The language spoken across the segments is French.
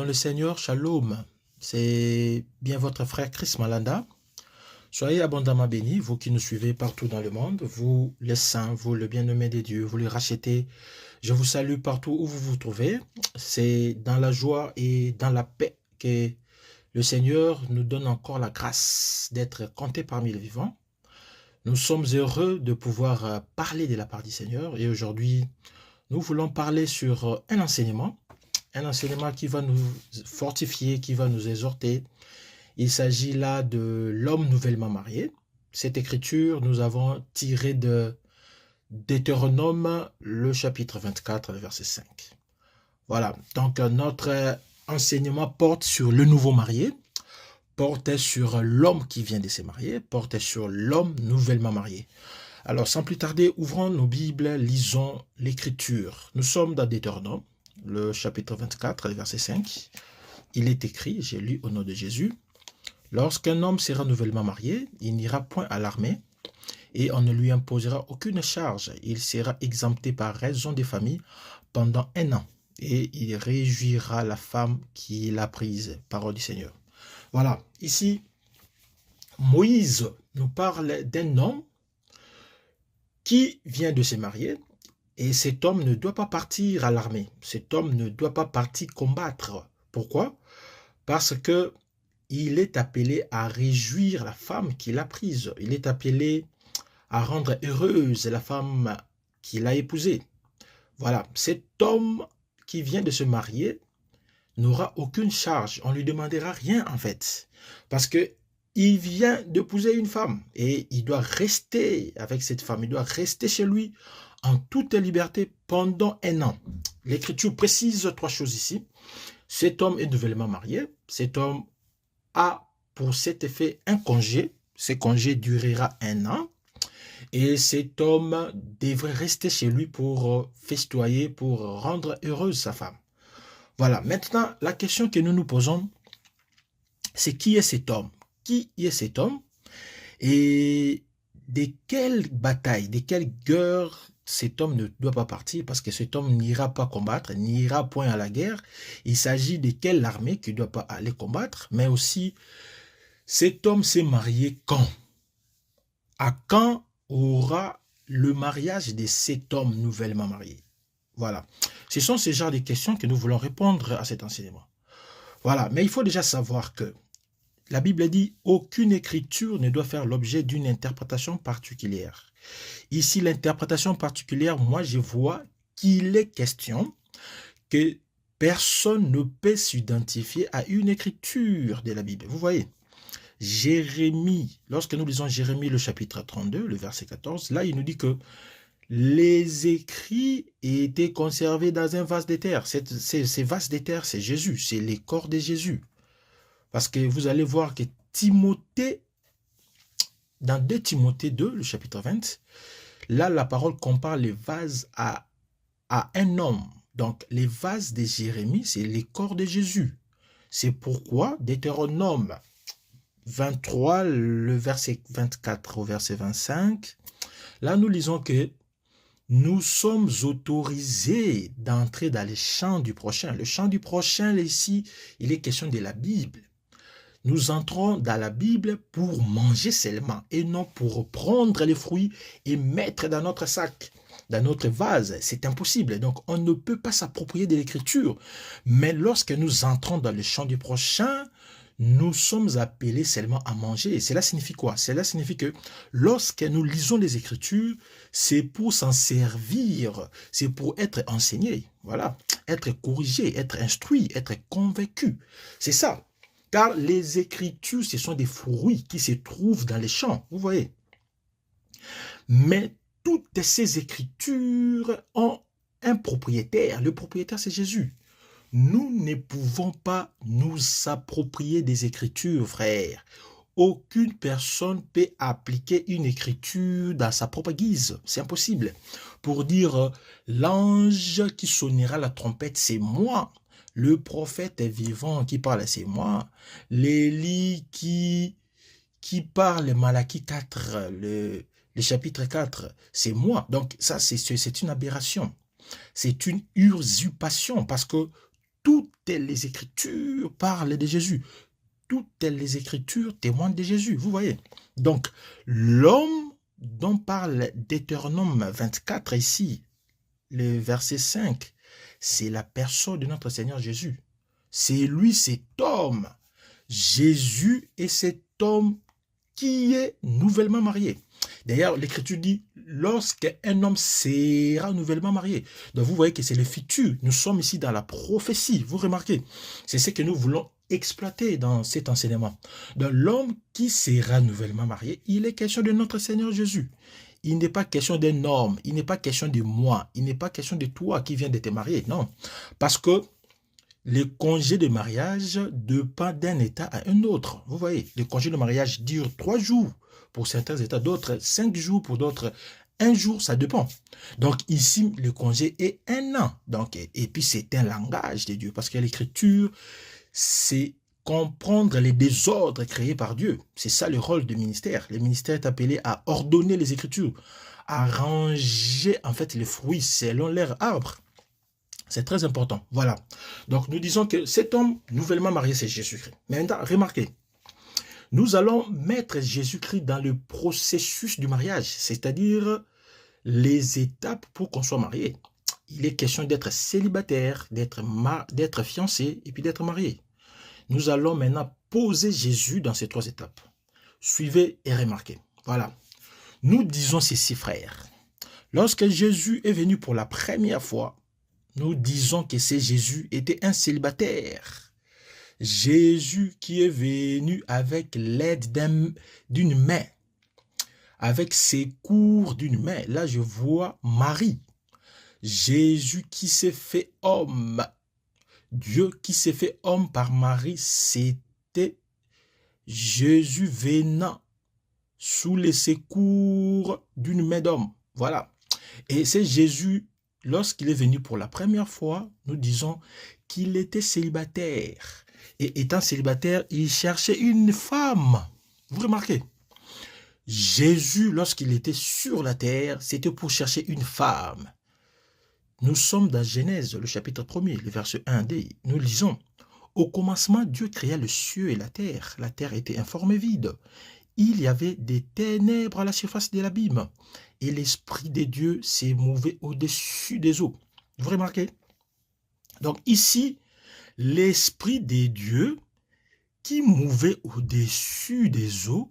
dans le Seigneur, Shalom. C'est bien votre frère Chris Malanda. Soyez abondamment bénis, vous qui nous suivez partout dans le monde, vous les saints, vous le bien-aimé des dieux, vous les rachetés. Je vous salue partout où vous vous trouvez. C'est dans la joie et dans la paix que le Seigneur nous donne encore la grâce d'être comptés parmi les vivants. Nous sommes heureux de pouvoir parler de la part du Seigneur et aujourd'hui, nous voulons parler sur un enseignement qui va nous fortifier, qui va nous exhorter. Il s'agit là de l'homme nouvellement marié. Cette écriture, nous avons tiré de Deutéronome, le chapitre 24, le verset 5. Voilà, donc notre enseignement porte sur le nouveau marié, porte sur l'homme qui vient de se marier, porte sur l'homme nouvellement marié. Alors, sans plus tarder, ouvrons nos Bibles, lisons l'écriture. Nous sommes dans Deutéronome, le chapitre 24, le verset 5. Il est écrit, j'ai lu au nom de Jésus, « Lorsqu'un homme sera nouvellement marié, il n'ira point à l'armée et on ne lui imposera aucune charge. Il sera exempté par raison des familles pendant 1 an et il réjouira la femme qui l'a prise. » Parole du Seigneur. Voilà, ici, Moïse nous parle d'un homme qui vient de se marier, et cet homme ne doit pas partir à l'armée. Cet homme ne doit pas partir combattre. Pourquoi? Parce que il est appelé à réjouir la femme qu'il a prise. Il est appelé à rendre heureuse la femme qu'il a épousée. Voilà, cet homme qui vient de se marier n'aura aucune charge. On ne lui demandera rien en fait. Parce que il vient d'épouser une femme et il doit rester avec cette femme. Il doit rester chez lui en toute liberté pendant 1 an. L'Écriture précise 3 choses ici. Cet homme est nouvellement marié. Cet homme a pour cet effet un congé. Ce congé durera 1 an. Et cet homme devrait rester chez lui pour festoyer, pour rendre heureuse sa femme. Voilà. Maintenant, la question que nous nous posons, c'est qui est cet homme? Qui est cet homme? Et de quelle bataille, de quelle guerre cet homme ne doit pas partir? Parce que cet homme n'ira pas combattre, n'ira point à la guerre. Il s'agit de quelle armée qui ne doit pas aller combattre? Mais aussi, cet homme s'est marié quand? À quand aura le mariage de cet homme nouvellement marié? Voilà. Ce sont ces genres de questions que nous voulons répondre à cet enseignement. Voilà. Mais il faut déjà savoir que la Bible dit « Aucune écriture ne doit faire l'objet d'une interprétation particulière ». Ici, l'interprétation particulière, moi, je vois qu'il est question que personne ne peut s'identifier à une écriture de la Bible. Vous voyez, Jérémie, lorsque nous lisons Jérémie, le chapitre 32, le verset 14, là, il nous dit que les écrits étaient conservés dans un vase de terre. Ces vases de terre, c'est Jésus, c'est les corps de Jésus. Parce que vous allez voir que Timothée, dans 2 Timothée 2, le chapitre 20, là, la parole compare les vases à un homme. Donc, les vases de Jérémie, c'est les corps de Jésus. C'est pourquoi, Deutéronome 23, le verset 24 au verset 25, là, nous lisons que nous sommes autorisés d'entrer dans le champ du prochain. Le champ du prochain, ici, il est question de la Bible. Nous entrons dans la Bible pour manger seulement et non pour prendre les fruits et mettre dans notre sac, dans notre vase. C'est impossible. Donc, on ne peut pas s'approprier de l'Écriture. Mais lorsque nous entrons dans le champ du prochain, nous sommes appelés seulement à manger. Et cela signifie quoi? Cela signifie que lorsque nous lisons les Écritures, c'est pour s'en servir, c'est pour être enseigné. Voilà, être corrigé, être instruit, être convaincu. C'est ça. Car les Écritures, ce sont des fruits qui se trouvent dans les champs, vous voyez. Mais toutes ces Écritures ont un propriétaire. Le propriétaire, c'est Jésus. Nous ne pouvons pas nous approprier des Écritures, frères. Aucune personne peut appliquer une écriture dans sa propre guise. C'est impossible. Pour dire, l'ange qui sonnera la trompette, c'est moi. Le prophète vivant qui parle, c'est moi. L'Élie qui parle, Malachie 4, le chapitre 4, c'est moi. Donc ça, c'est une aberration. C'est une usurpation parce que toutes les Écritures parlent de Jésus. Toutes les Écritures témoignent de Jésus, vous voyez. Donc, l'homme dont parle Deutéronome 24 ici, le verset 5, c'est la personne de notre Seigneur Jésus. C'est lui, cet homme. Jésus est cet homme qui est nouvellement marié. D'ailleurs, l'Écriture dit, lorsqu'un homme sera nouvellement marié. Donc, vous voyez que c'est le futur. Nous sommes ici dans la prophétie. Vous remarquez, c'est ce que nous voulons exploiter dans cet enseignement. Donc, l'homme qui sera nouvellement marié, il est question de notre Seigneur Jésus. Il n'est pas question d'un homme, il n'est pas question de moi, il n'est pas question de toi qui viens de te marier, non. Parce que le congé de mariage dépend d'un état à un autre. Vous voyez, le congé de mariage dure 3 jours pour certains états, d'autres 5 jours, pour d'autres 1 jour, ça dépend. Donc ici, le congé est 1 an. Donc, et puis c'est un langage de Dieu, parce que l'Écriture, c'est comprendre les désordres créés par Dieu. C'est ça le rôle du ministère. Le ministère est appelé à ordonner les Écritures, à ranger en fait les fruits selon leur arbre. C'est très important. Voilà. Donc nous disons que cet homme nouvellement marié, c'est Jésus-Christ. Mais maintenant, remarquez, nous allons mettre Jésus-Christ dans le processus du mariage, c'est-à-dire les étapes pour qu'on soit marié. Il est question d'être célibataire, d'être fiancé et puis d'être marié. Nous allons maintenant poser Jésus dans ces 3 étapes. Suivez et remarquez. Voilà. Nous disons ceci, frères. Lorsque Jésus est venu pour la première fois, nous disons que c'est Jésus était un célibataire. Jésus qui est venu avec l'aide d'une main, avec ses cours d'une main. Là, je vois Marie. Jésus qui s'est fait homme. Dieu qui s'est fait homme par Marie, c'était Jésus venant sous les secours d'une main d'homme. Voilà. Et c'est Jésus, lorsqu'il est venu pour la première fois, nous disons qu'il était célibataire. Et étant célibataire, il cherchait une femme. Vous remarquez? Jésus, lorsqu'il était sur la terre, c'était pour chercher une femme. Nous sommes dans Genèse, le chapitre 1er, le verset 1d. Nous lisons, « Au commencement, Dieu créa le ciel et la terre. La terre était informe et vide. Il y avait des ténèbres à la surface de l'abîme. Et l'Esprit de Dieu s'est mouvé au-dessus des eaux. » Vous remarquez? Donc ici, l'Esprit de Dieu qui mouvait au-dessus des eaux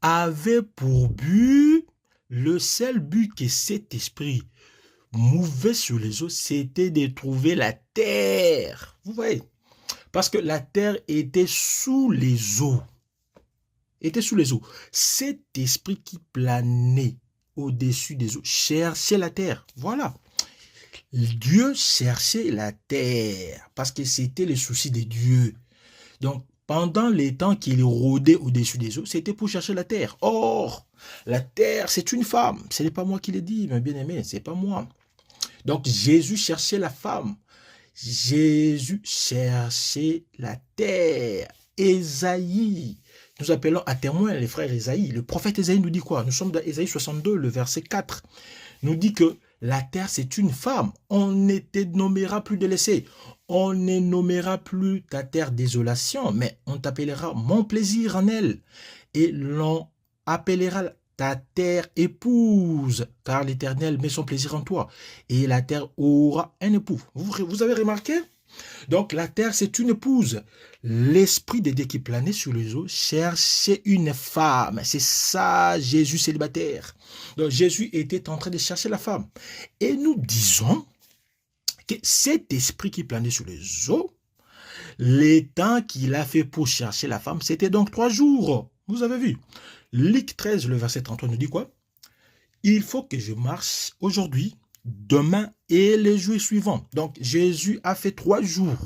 avait pour but, le seul but que cet Esprit mouvait sur les eaux, c'était de trouver la terre. Vous voyez? Parce que la terre était sous les eaux. Était sous les eaux. Cet esprit qui planait au-dessus des eaux cherchait la terre. Voilà. Dieu cherchait la terre parce que c'était le souci de Dieu. Donc, pendant les temps qu'il rôdait au-dessus des eaux, c'était pour chercher la terre. Or, la terre, c'est une femme. Ce n'est pas moi qui l'ai dit, mes bien-aimés, c'est pas moi. Donc, Jésus cherchait la femme. Jésus cherchait la terre. Ésaïe, nous appelons à témoin les frères Ésaïe. Le prophète Ésaïe nous dit quoi? Nous sommes dans Ésaïe 62, le verset 4. Nous dit que la terre, c'est une femme. On ne te nommera plus délaissé. On ne nommera plus ta terre désolation, mais on t'appellera mon plaisir en elle. Et l'on appellera ta terre épouse, car l'Éternel met son plaisir en toi. Et la terre aura un époux. Vous avez remarqué? Donc la terre, c'est une épouse. L'esprit de Dieu qui planait sur les eaux cherchait une femme. C'est ça, Jésus célibataire. Donc Jésus était en train de chercher la femme. Et nous disons que cet esprit qui planait sur les eaux, les temps qu'il a fait pour chercher la femme, c'était donc 3 jours. Vous avez vu? Luc 13, le verset 33 nous dit quoi? Il faut que je marche aujourd'hui, demain et les jours suivants. Donc, Jésus a fait 3 jours.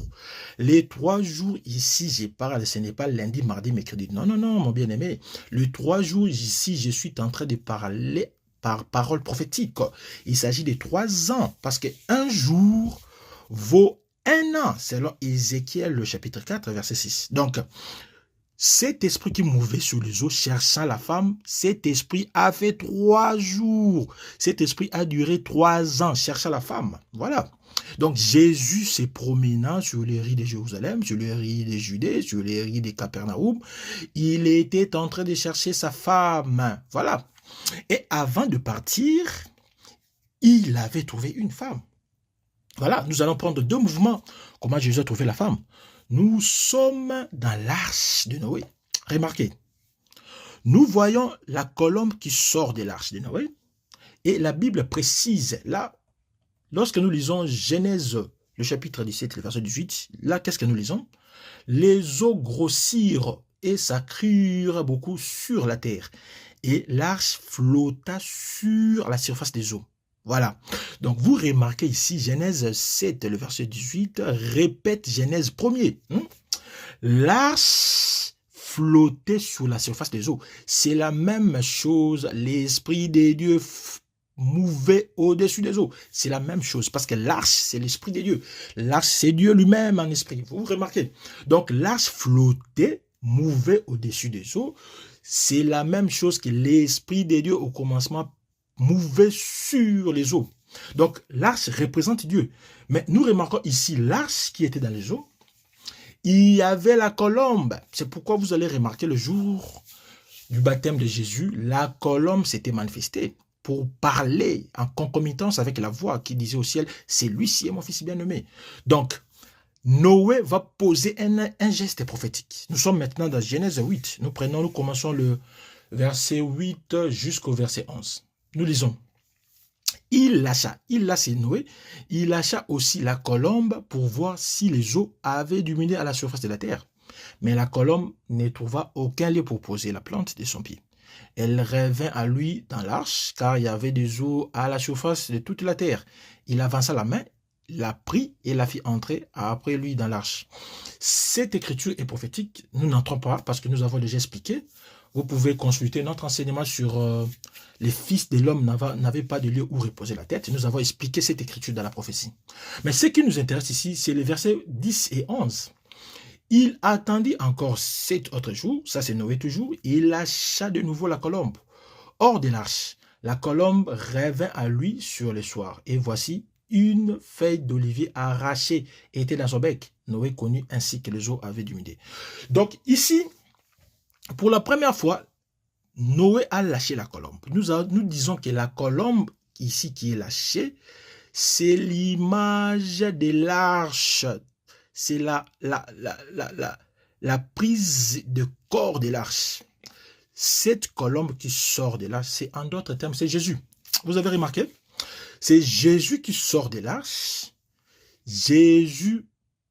Les 3 jours ici, je parle, ce n'est pas lundi, mardi, mercredi. Non, non, non, mon bien-aimé. Les 3 jours ici, je suis en train de parler par parole prophétique. Il s'agit de 3 ans, parce qu'un jour vaut 1 an, selon Ézéchiel, le chapitre 4, verset 6. Donc, Cet esprit qui mouvait sur les eaux, cherchant la femme, cet esprit a fait 3 jours. Cet esprit a duré 3 ans, cherchant la femme. Voilà. Donc Jésus s'est promenant sur les rives de Jérusalem, sur les rives de Judée, sur les rives de Capernaum. Il était en train de chercher sa femme. Voilà. Et avant de partir, il avait trouvé une femme. Voilà, nous allons prendre 2 mouvements. Comment Jésus a trouvé la femme? Nous sommes dans l'arche de Noé. Remarquez, nous voyons la colombe qui sort de l'arche de Noé. Et la Bible précise, là, lorsque nous lisons Genèse, le chapitre 17, le verset 18, là, qu'est-ce que nous lisons? Les eaux grossirent et s'accrurent beaucoup sur la terre. Et l'arche flotta sur la surface des eaux. Voilà. Donc, vous remarquez ici, Genèse 7, le verset 18, répète Genèse 1er. L'arche flottait sur la surface des eaux. C'est la même chose. L'Esprit de Dieu mouvait au-dessus des eaux. C'est la même chose parce que l'arche, c'est l'Esprit de Dieu. L'arche, c'est Dieu lui-même en esprit. Vous remarquez? Donc, l'arche flottait, mouvait au-dessus des eaux. C'est la même chose que l'Esprit de Dieu au commencement mouvait sur les eaux. Donc, l'arche représente Dieu. Mais nous remarquons ici l'arche qui était dans les eaux. Il y avait la colombe. C'est pourquoi vous allez remarquer le jour du baptême de Jésus, la colombe s'était manifestée pour parler en concomitance avec la voix qui disait au ciel, c'est lui-ci est mon fils bien-aimé. Donc, Noé va poser un geste prophétique. Nous sommes maintenant dans Genèse 8. Nous commençons le verset 8 jusqu'au verset 11. Nous lisons. Là c'est Noé, il lâcha aussi la colombe pour voir si les eaux avaient diminué à la surface de la terre. Mais la colombe ne trouva aucun lieu pour poser la plante de son pied. Elle revint à lui dans l'arche, car il y avait des eaux à la surface de toute la terre. Il avança la main, la prit et la fit entrer après lui dans l'arche. Cette écriture est prophétique, nous n'entrons pas parce que nous avons déjà expliqué. Vous pouvez consulter notre enseignement sur les fils de l'homme n'avaient pas de lieu où reposer la tête. Nous avons expliqué cette écriture dans la prophétie. Mais ce qui nous intéresse ici, c'est les versets 10 et 11. Il attendit encore 7 autres jours, ça c'est Noé toujours, et il lâcha de nouveau la colombe. Hors de l'arche, la colombe revint à lui sur le soir. Et voici, une feuille d'olivier arrachée était dans son bec. Noé connut ainsi que les eaux avaient diminué. Donc ici, pour la première fois, Noé a lâché la colombe. Nous disons que la colombe ici qui est lâchée, c'est l'image de l'arche. C'est la prise de corps de l'arche. Cette colombe qui sort de l'arche, c'est en d'autres termes, c'est Jésus. Vous avez remarqué? C'est Jésus qui sort de l'arche. Jésus,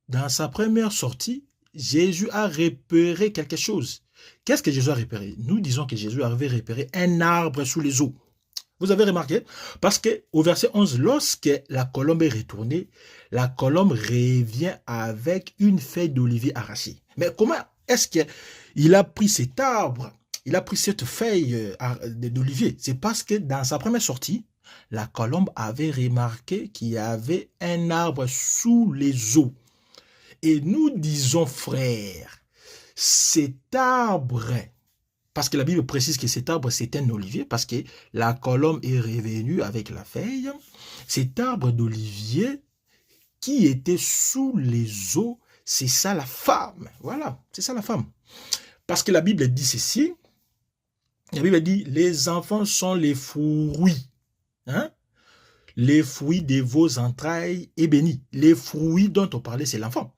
dans sa première sortie, Jésus a repéré quelque chose. Qu'est-ce que Jésus a repéré? Nous disons que Jésus avait repéré un arbre sous les eaux. Vous avez remarqué? Parce qu'au verset 11, lorsque la colombe est retournée, la colombe revient avec une feuille d'olivier arrachée. Mais comment est-ce qu'il a pris cet arbre? Il a pris cette feuille d'olivier. C'est parce que dans sa première sortie, la colombe avait remarqué qu'il y avait un arbre sous les eaux. Et nous disons, frères, cet arbre, parce que la Bible précise que cet arbre c'est un olivier, parce que la colombe est revenue avec la feuille, cet arbre d'olivier qui était sous les eaux, c'est ça la femme. Voilà, c'est ça la femme. Parce que la Bible dit ceci, la Bible dit, les enfants sont les fruits, hein? Les fruits de vos entrailles est béni. Les fruits dont on parlait, c'est l'enfant.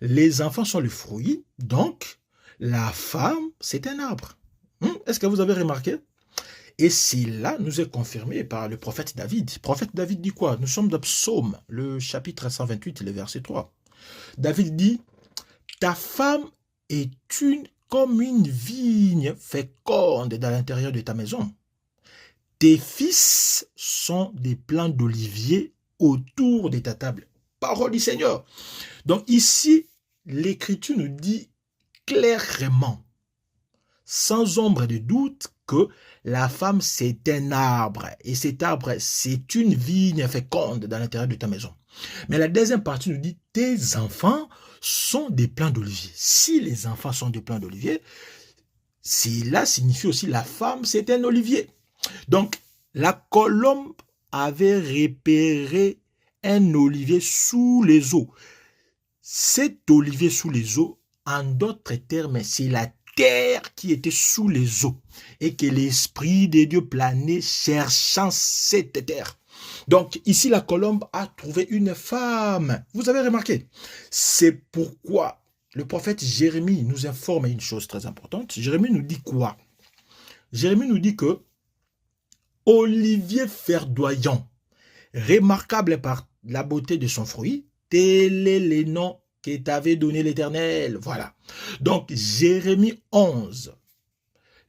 Les enfants sont les fruits, donc la femme, c'est un arbre. Est-ce que vous avez remarqué? Et cela nous est confirmé par le prophète David. Le prophète David dit quoi? Nous sommes dans Psaume, le chapitre 128, le verset 3. David dit, ta femme est comme une vigne féconde dans l'intérieur de ta maison. Tes fils sont des plants d'olivier autour de ta table. Parole du Seigneur. Donc ici, l'Écriture nous dit clairement, sans ombre de doute, que la femme, c'est un arbre. Et cet arbre, c'est une vigne féconde dans l'intérieur de ta maison. Mais la deuxième partie nous dit, tes enfants sont des plants d'olivier. Si les enfants sont des plants d'olivier, cela signifie aussi la femme, c'est un olivier. Donc, la colombe avait repéré un olivier sous les eaux. Cet olivier sous les eaux, en d'autres termes, c'est la terre qui était sous les eaux et que l'Esprit de Dieu planait cherchant cette terre. Donc ici, la colombe a trouvé une femme. Vous avez remarqué? C'est pourquoi le prophète Jérémie nous informe une chose très importante. Jérémie nous dit quoi? Jérémie nous dit que olivier verdoyant, remarquable par la beauté de son fruit, tel est le nom que t'avait donné l'Éternel. Voilà. Donc, Jérémie 11,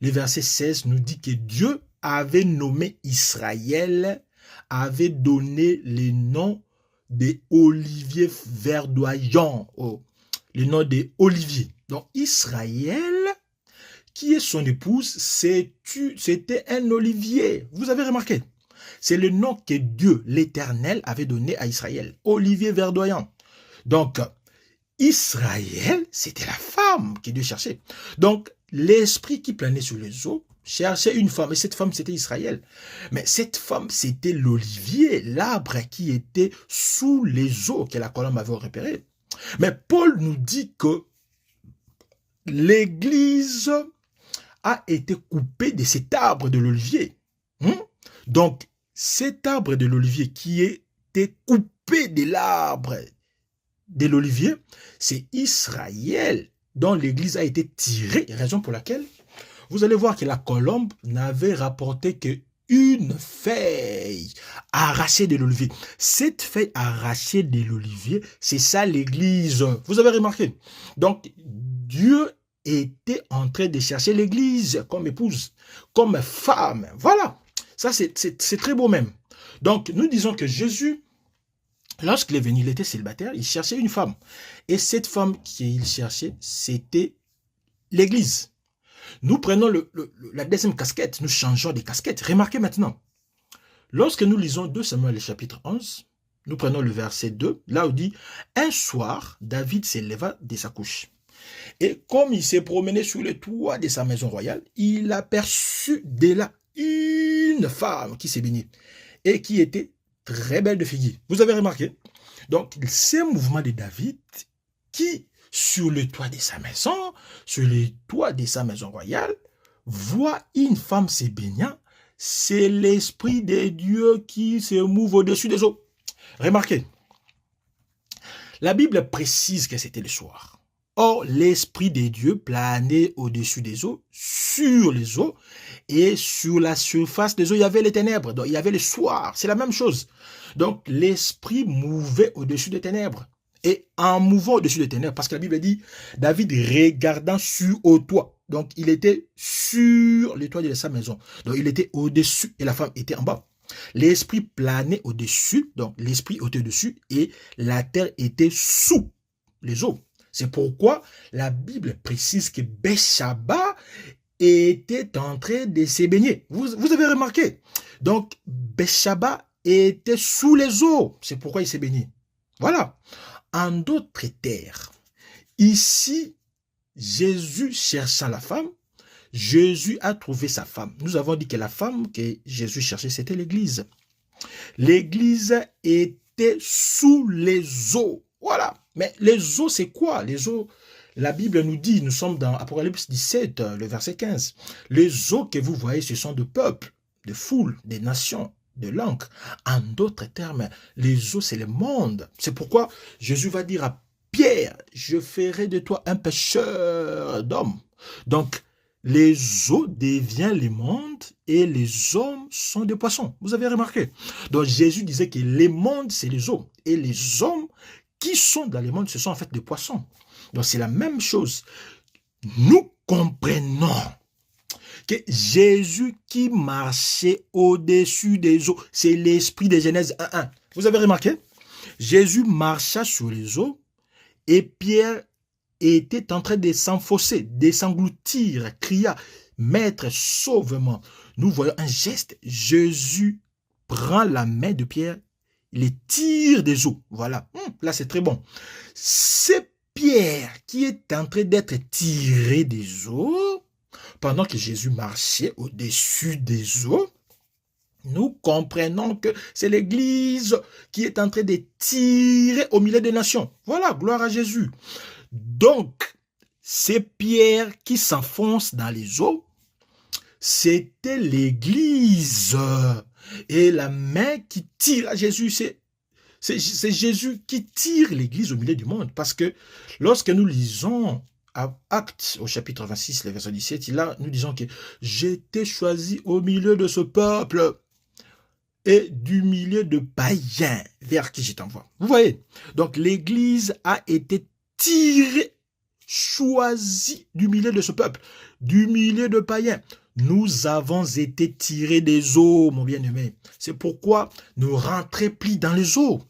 le verset 16 nous dit que Dieu avait nommé Israël, avait donné le nom des oliviers verdoyants, le nom des oliviers. Donc, Israël, qui est son épouse, c'était un olivier. Vous avez remarqué? C'est le nom que Dieu, l'Éternel, avait donné à Israël. Olivier verdoyant. Donc, Israël, c'était la femme que Dieu cherchait. Donc, l'esprit qui planait sur les eaux cherchait une femme. Et cette femme, c'était Israël. Mais cette femme, c'était l'olivier, l'arbre qui était sous les eaux que la colombe avait repéré. Mais Paul nous dit que l'Église a été coupée de cet arbre de l'olivier. Donc, cet arbre de l'olivier qui était coupé de l'arbre de l'olivier, c'est Israël dont l'Église a été tirée, raison pour laquelle vous allez voir que la colombe n'avait rapporté qu'une feuille arrachée de l'olivier. Cette feuille arrachée de l'olivier, c'est ça l'Église. Vous avez remarqué? Donc, Dieu était en train de chercher l'Église comme épouse, comme femme. Voilà. Ça, c'est très beau même. Donc, nous disons que Jésus, lorsqu'il est venu, il était célibataire, il cherchait une femme. Et cette femme qu'il cherchait, c'était l'Église. Nous prenons la deuxième casquette, nous changeons de casquette. Remarquez maintenant, lorsque nous lisons 2 Samuel chapitre 11, nous prenons le verset 2, là où dit, un soir, David s'éleva de sa couche. Et comme il s'est promené sur le toit de sa maison royale, il aperçut de là une femme qui s'est baignée et qui était très belle de figure. Vous avez remarqué? Donc, ces mouvements de David qui, sur le toit de sa maison, sur le toit de sa maison royale, voit une femme se baignant, c'est l'Esprit de Dieu qui se mouve au-dessus des eaux. Remarquez, la Bible précise que c'était le soir. Or, l'Esprit de Dieu planait au-dessus des eaux, sur les eaux, et sur la surface des eaux, il y avait les ténèbres. Donc, il y avait le soir. C'est la même chose. Donc, l'Esprit mouvait au-dessus des ténèbres. Et en mouvant au-dessus des ténèbres, parce que la Bible dit, David regardant sur au toit. Donc, il était sur le toit de sa maison. Donc, il était au-dessus et la femme était en bas. L'Esprit planait au-dessus, donc l'Esprit était au-dessus et la terre était sous les eaux. C'est pourquoi la Bible précise que Bathsheba était en train de se baigner. Vous avez remarqué? Donc, Bathsheba était sous les eaux. C'est pourquoi il s'est baigné. Voilà. En d'autres termes, ici, Jésus cherchant la femme, Jésus a trouvé sa femme. Nous avons dit que la femme que Jésus cherchait, c'était l'Église. L'Église était sous les eaux. Voilà. Mais les eaux, c'est quoi? Les eaux, la Bible nous dit, nous sommes dans Apocalypse 17, le verset 15. Les eaux que vous voyez, ce sont de peuples, de foules, des nations, de langues. En d'autres termes, les eaux, c'est le monde. C'est pourquoi Jésus va dire à Pierre, je ferai de toi un pêcheur d'hommes. Donc, les eaux deviennent les mondes et les hommes sont des poissons. Vous avez remarqué? Donc, Jésus disait que les mondes, c'est les eaux. Et les hommes qui sont dans les mondes, ce sont en fait des poissons. Donc, c'est la même chose. Nous comprenons que Jésus qui marchait au-dessus des eaux, c'est l'esprit de Genèse 1.1. Vous avez remarqué? Jésus marcha sur les eaux et Pierre était en train de s'enfoncer, de s'engloutir, cria, Maître, sauve-moi. Nous voyons un geste. Jésus prend la main de Pierre, les tire des eaux. Voilà, là c'est très bon. C'est Pierre qui est en train d'être tiré des eaux pendant que Jésus marchait au-dessus des eaux. Nous comprenons que c'est l'Église qui est en train de tirer au milieu des nations. Voilà, gloire à Jésus. Donc, c'est Pierre qui s'enfonce dans les eaux. C'était l'Église. Et la main qui tire à Jésus, c'est Jésus qui tire l'Église au milieu du monde. Parce que lorsque nous lisons à Actes, au chapitre 26, le verset 17, là, nous disons que j'étais choisi au milieu de ce peuple et du milieu de païens vers qui je t'envoie. Vous voyez? Donc, l'Église a été tirée, choisie du milieu de ce peuple, du milieu de païens. Nous avons été tirés des eaux, mon bien-aimé. C'est pourquoi ne rentrez plus dans les eaux.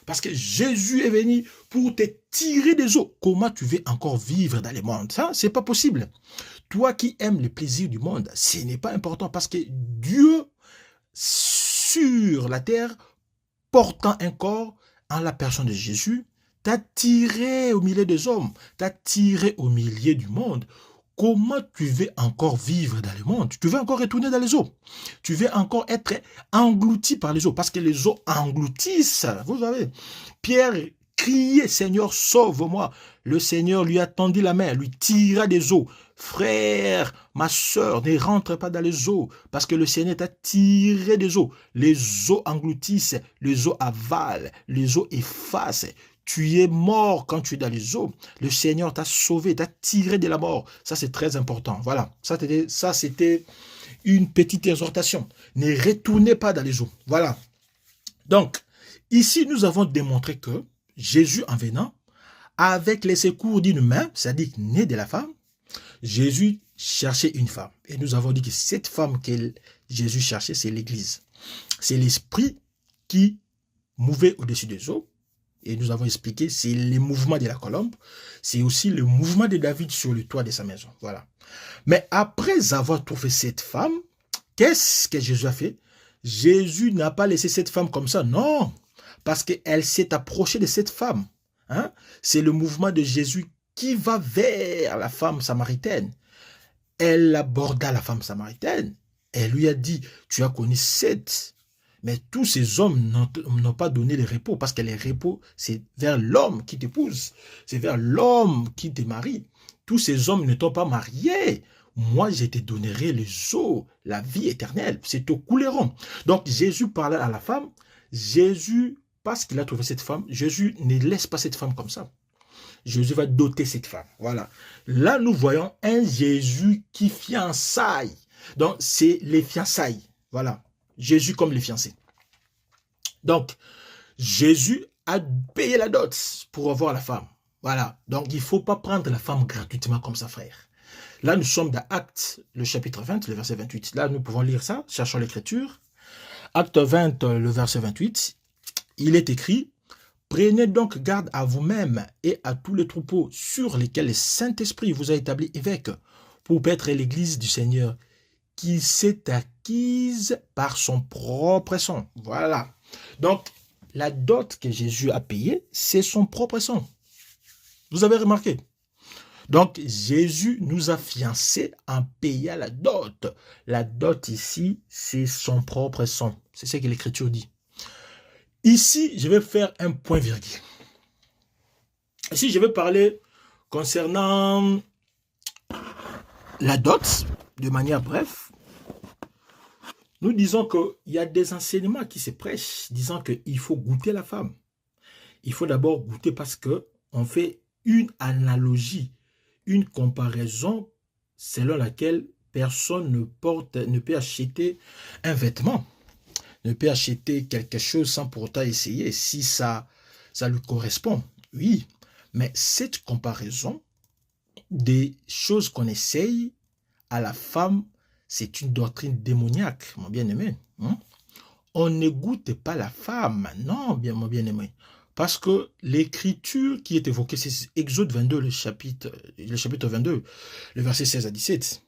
Parce que Jésus est venu pour te tirer des eaux. Comment tu veux encore vivre dans le monde? Ça, c'est pas possible. Toi qui aimes le plaisir du monde, ce n'est pas important parce que Dieu, sur la terre, portant un corps en la personne de Jésus, t'a tiré au milieu des hommes, t'a tiré au milieu du monde. Comment tu veux encore vivre dans le monde? Tu veux encore retourner dans les eaux. Tu veux encore être englouti par les eaux. Parce que les eaux engloutissent. Vous savez, Pierre criait, Seigneur, sauve-moi. Le Seigneur lui a tendu la main, lui tira des eaux. Frère, ma soeur, ne rentre pas dans les eaux. Parce que le Seigneur t'a tiré des eaux. Les eaux engloutissent, les eaux avalent, les eaux effacent. Tu es mort quand tu es dans les eaux. Le Seigneur t'a sauvé, t'a tiré de la mort. Ça, c'est très important. Voilà. Ça, c'était une petite exhortation. Ne retournez pas dans les eaux. Voilà. Donc, ici, nous avons démontré que Jésus, en venant, avec les secours d'une main, c'est-à-dire née de la femme, Jésus cherchait une femme. Et nous avons dit que cette femme que Jésus cherchait, c'est l'Église. C'est l'esprit qui mouvait au-dessus des eaux. Et nous avons expliqué, c'est le mouvement de la colombe, c'est aussi le mouvement de David sur le toit de sa maison. Voilà. Mais après avoir trouvé cette femme, qu'est-ce que Jésus a fait? Jésus n'a pas laissé cette femme comme ça, non, parce qu'elle s'est approchée de cette femme. Hein? C'est le mouvement de Jésus qui va vers la femme samaritaine. Elle aborda la femme samaritaine. Elle lui a dit, tu as connu Seth. Mais tous ces hommes n'ont pas donné le repos, parce que le repos, c'est vers l'homme qui t'épouse, c'est vers l'homme qui te marie. Tous ces hommes ne t'ont pas marié. Moi, je te donnerai les eaux, la vie éternelle, c'est au couleront. Donc, Jésus parlait à la femme. Jésus, parce qu'il a trouvé cette femme, Jésus ne laisse pas cette femme comme ça. Jésus va doter cette femme. Voilà. Là, nous voyons un Jésus qui fiançaille. Donc, c'est les fiançailles. Voilà. Jésus comme les fiancés. Donc, Jésus a payé la dot pour avoir la femme. Voilà. Donc, il ne faut pas prendre la femme gratuitement comme ça, frère. Là, nous sommes dans Actes, le chapitre 20, le verset 28. Là, nous pouvons lire ça, cherchons l'écriture. Acte 20, le verset 28. Il est écrit, « Prenez donc garde à vous-même et à tous les troupeaux sur lesquels le Saint-Esprit vous a établi évêque pour paître l'église du Seigneur, qui s'est acquise par son propre sang. » Voilà. Donc, la dot que Jésus a payée, c'est son propre sang. Vous avez remarqué? Donc, Jésus nous a fiancés en payant la dot. La dot ici, c'est son propre sang. C'est ce que l'Écriture dit. Ici, je vais faire un point virgule. Ici, je vais parler concernant la dot, de manière brève. Nous disons qu'il y a des enseignements qui se prêchent, disant qu'il faut goûter la femme. Il faut d'abord goûter parce qu'on fait une analogie, une comparaison selon laquelle personne ne peut acheter un vêtement, ne peut acheter quelque chose sans pour autant essayer si ça lui correspond. Oui, mais cette comparaison des choses qu'on essaye à la femme, c'est une doctrine démoniaque, mon bien-aimé. On ne goûte pas la femme, non, mon bien-aimé. Parce que l'écriture qui est évoquée, c'est Exode 22, le chapitre 22, le verset 16 à 17.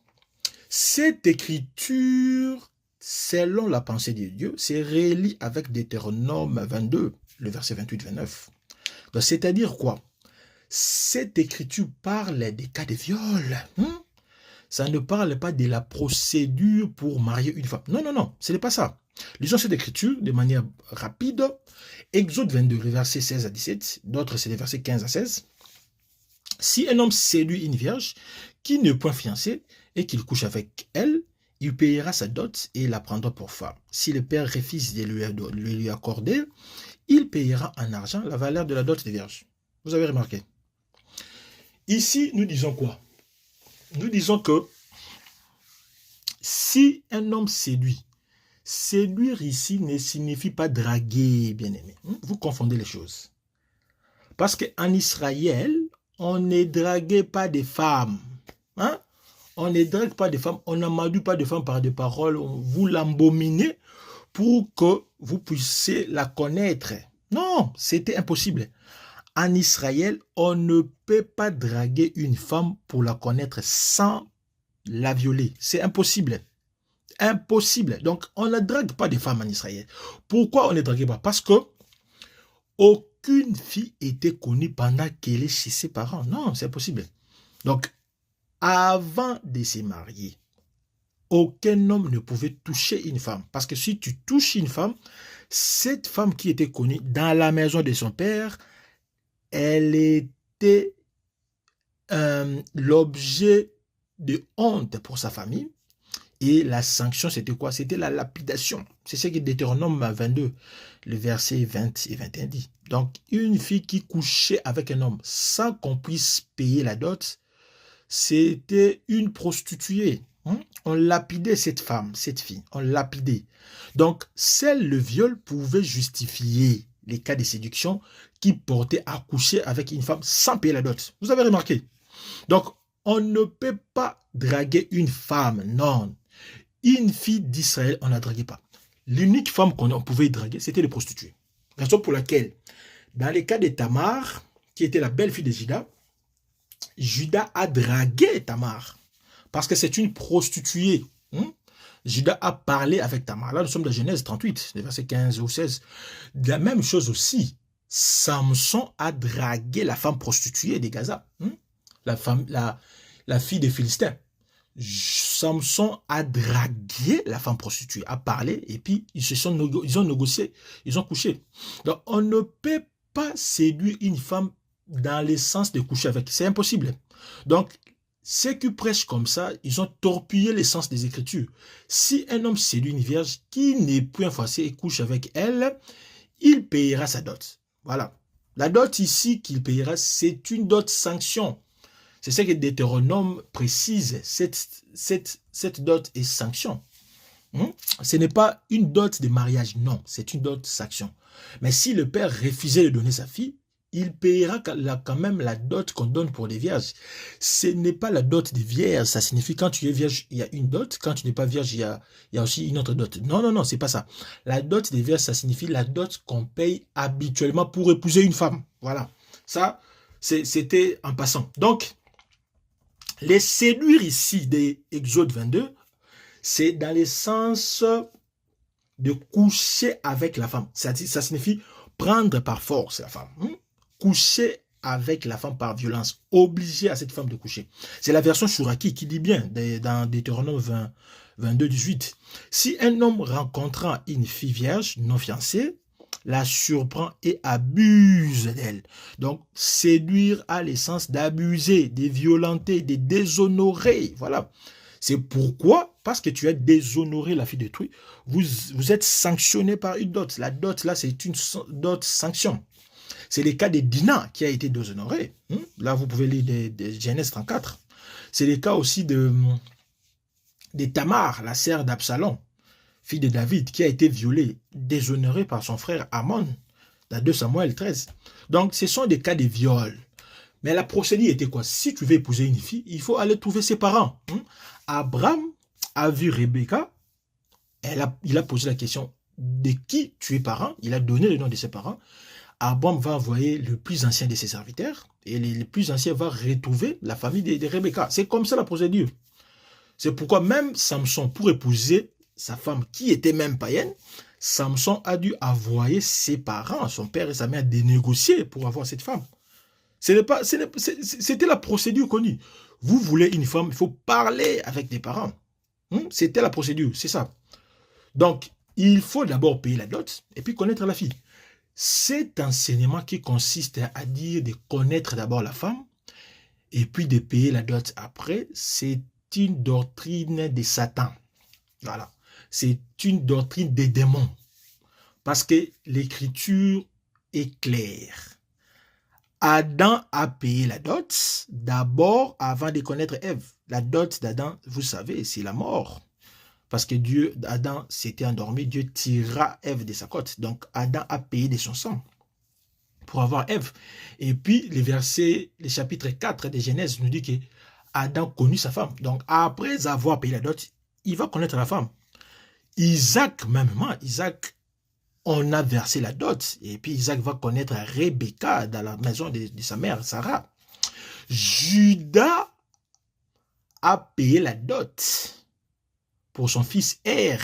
Cette écriture, selon la pensée de Dieu, c'est relié avec Deutéronome 22, le verset 28-29. Donc, c'est-à-dire quoi? Cette écriture parle des cas de viol. Ça ne parle pas de la procédure pour marier une femme. Non, non, non, ce n'est pas ça. Lisons cette écriture de manière rapide. Exode 22, le verset 16 à 17. D'autres, c'est les versets 15 à 16. Si un homme séduit une vierge qui n'est point fiancée et qu'il couche avec elle, il payera sa dot et la prendra pour femme. Si le père refuse de lui accorder, il payera en argent la valeur de la dot des vierges. Vous avez remarqué? Ici, nous disons quoi? Nous disons que si un homme séduit, séduire ici ne signifie pas draguer, bien-aimé. Vous confondez les choses. Parce qu'en Israël, on ne draguait pas des femmes. On ne drague pas des femmes, on n'amadouille pas de femmes par des paroles, vous l'embominez pour que vous puissiez la connaître. Non, c'était impossible. En Israël, on ne peut pas draguer une femme pour la connaître sans la violer. C'est impossible. Impossible. Donc, on ne drague pas des femmes en Israël. Pourquoi on ne drague pas? Parce que aucune fille était connue pendant qu'elle est chez ses parents. Non, c'est impossible. Donc, avant de se marier, aucun homme ne pouvait toucher une femme. Parce que si tu touches une femme, cette femme qui était connue dans la maison de son père, elle était l'objet de honte pour sa famille. Et la sanction, c'était quoi? C'était la lapidation. C'est ce que Deutéronome 22, le verset 20 et 21 dit. Donc, une fille qui couchait avec un homme sans qu'on puisse payer la dot, c'était une prostituée. On lapidait cette femme, cette fille. On lapidait. Donc, seul le viol pouvait justifier les cas de séduction qui portaient à coucher avec une femme sans payer la dot. Vous avez remarqué? Donc, on ne peut pas draguer une femme, non. Une fille d'Israël, on ne la draguait pas. L'unique femme qu'on pouvait draguer, c'était les prostituées. Raison pour laquelle, dans les cas de Tamar, qui était la belle-fille de Juda a dragué Tamar. Parce que c'est une prostituée. Juda a parlé avec Tamar. Là, nous sommes dans Genèse 38, les versets 15 ou 16. La même chose aussi, Samson a dragué la femme prostituée de Gaza. La fille des Philistins. Samson a dragué la femme prostituée, a parlé, et puis ils ont négocié, ils ont couché. Donc, on ne peut pas séduire une femme dans le sens de coucher avec. C'est impossible. Donc, ceux qui prêchent comme ça, ils ont torpillé l'essence des Écritures. Si un homme séduit une vierge qui n'est point fiancée et couche avec elle, il payera sa dot. Voilà. La dot ici qu'il payera, c'est une dot sanction. C'est ce que Deutéronome précise. Cette dot est sanction. Ce n'est pas une dot de mariage, non. C'est une dot sanction. Mais si le père refusait de donner sa fille, il payera quand même la dot qu'on donne pour les vierges. Ce n'est pas la dot des vierges. Ça signifie quand tu es vierge, il y a une dot. Quand tu n'es pas vierge, il y a aussi une autre dot. Non, non, non, c'est pas ça. La dot des vierges, ça signifie la dot qu'on paye habituellement pour épouser une femme. Voilà. Ça, c'était en passant. Donc, les séduire ici des Exode 22, c'est dans le sens de coucher avec la femme. Ça signifie prendre par force la femme. Coucher avec la femme par violence. Obliger à cette femme de coucher. C'est la version Chouraki qui dit bien dans Deutéronome 22, 18. Si un homme rencontrant une fille vierge non fiancée, la surprend et abuse d'elle. Donc, séduire a l'essence d'abuser, de violenter, de déshonorer. Voilà. C'est pourquoi, parce que tu as déshonoré la fille d'autrui, vous êtes sanctionné par une dot. La dot, là, c'est une dot sanction. C'est le cas de Dina qui a été déshonorée. Là, vous pouvez lire de Genèse 34. C'est le cas aussi de Tamar, la sœur d'Absalom, fille de David, qui a été violée, déshonorée par son frère Amon, dans 2 Samuel 13. Donc, ce sont des cas de viol. Mais la procédure était quoi? Si tu veux épouser une fille, il faut aller trouver ses parents. Abraham a vu Rebecca, il a posé la question de qui tu es parent, il a donné le nom de ses parents. Abraham va envoyer le plus ancien de ses serviteurs, et le plus ancien va retrouver la famille de Rebecca. C'est comme ça la procédure. C'est pourquoi même Samson, pour épouser sa femme qui était même païenne, Samson a dû envoyer ses parents, son père et sa mère, de négocier pour avoir cette femme. C'était la procédure connue. Vous voulez une femme, il faut parler avec des parents. C'était la procédure, c'est ça. Donc, il faut d'abord payer la dot et puis connaître la fille. Cet enseignement qui consiste à dire de connaître d'abord la femme et puis de payer la dot après, c'est une doctrine de Satan. Voilà. C'est une doctrine des démons. Parce que l'écriture est claire. Adam a payé la dot d'abord avant de connaître Ève. La dot d'Adam, vous savez, c'est la mort. Parce que Adam s'était endormi, Dieu tira Ève de sa côte. Donc Adam a payé de son sang pour avoir Ève. Et puis le chapitre 4 de Genèse nous dit que Adam connut sa femme. Donc après avoir payé la dot, il va connaître la femme. Isaac, on a versé la dot. Et puis Isaac va connaître Rebecca dans la maison de sa mère, Sarah. Judas a payé la dot pour son fils Er.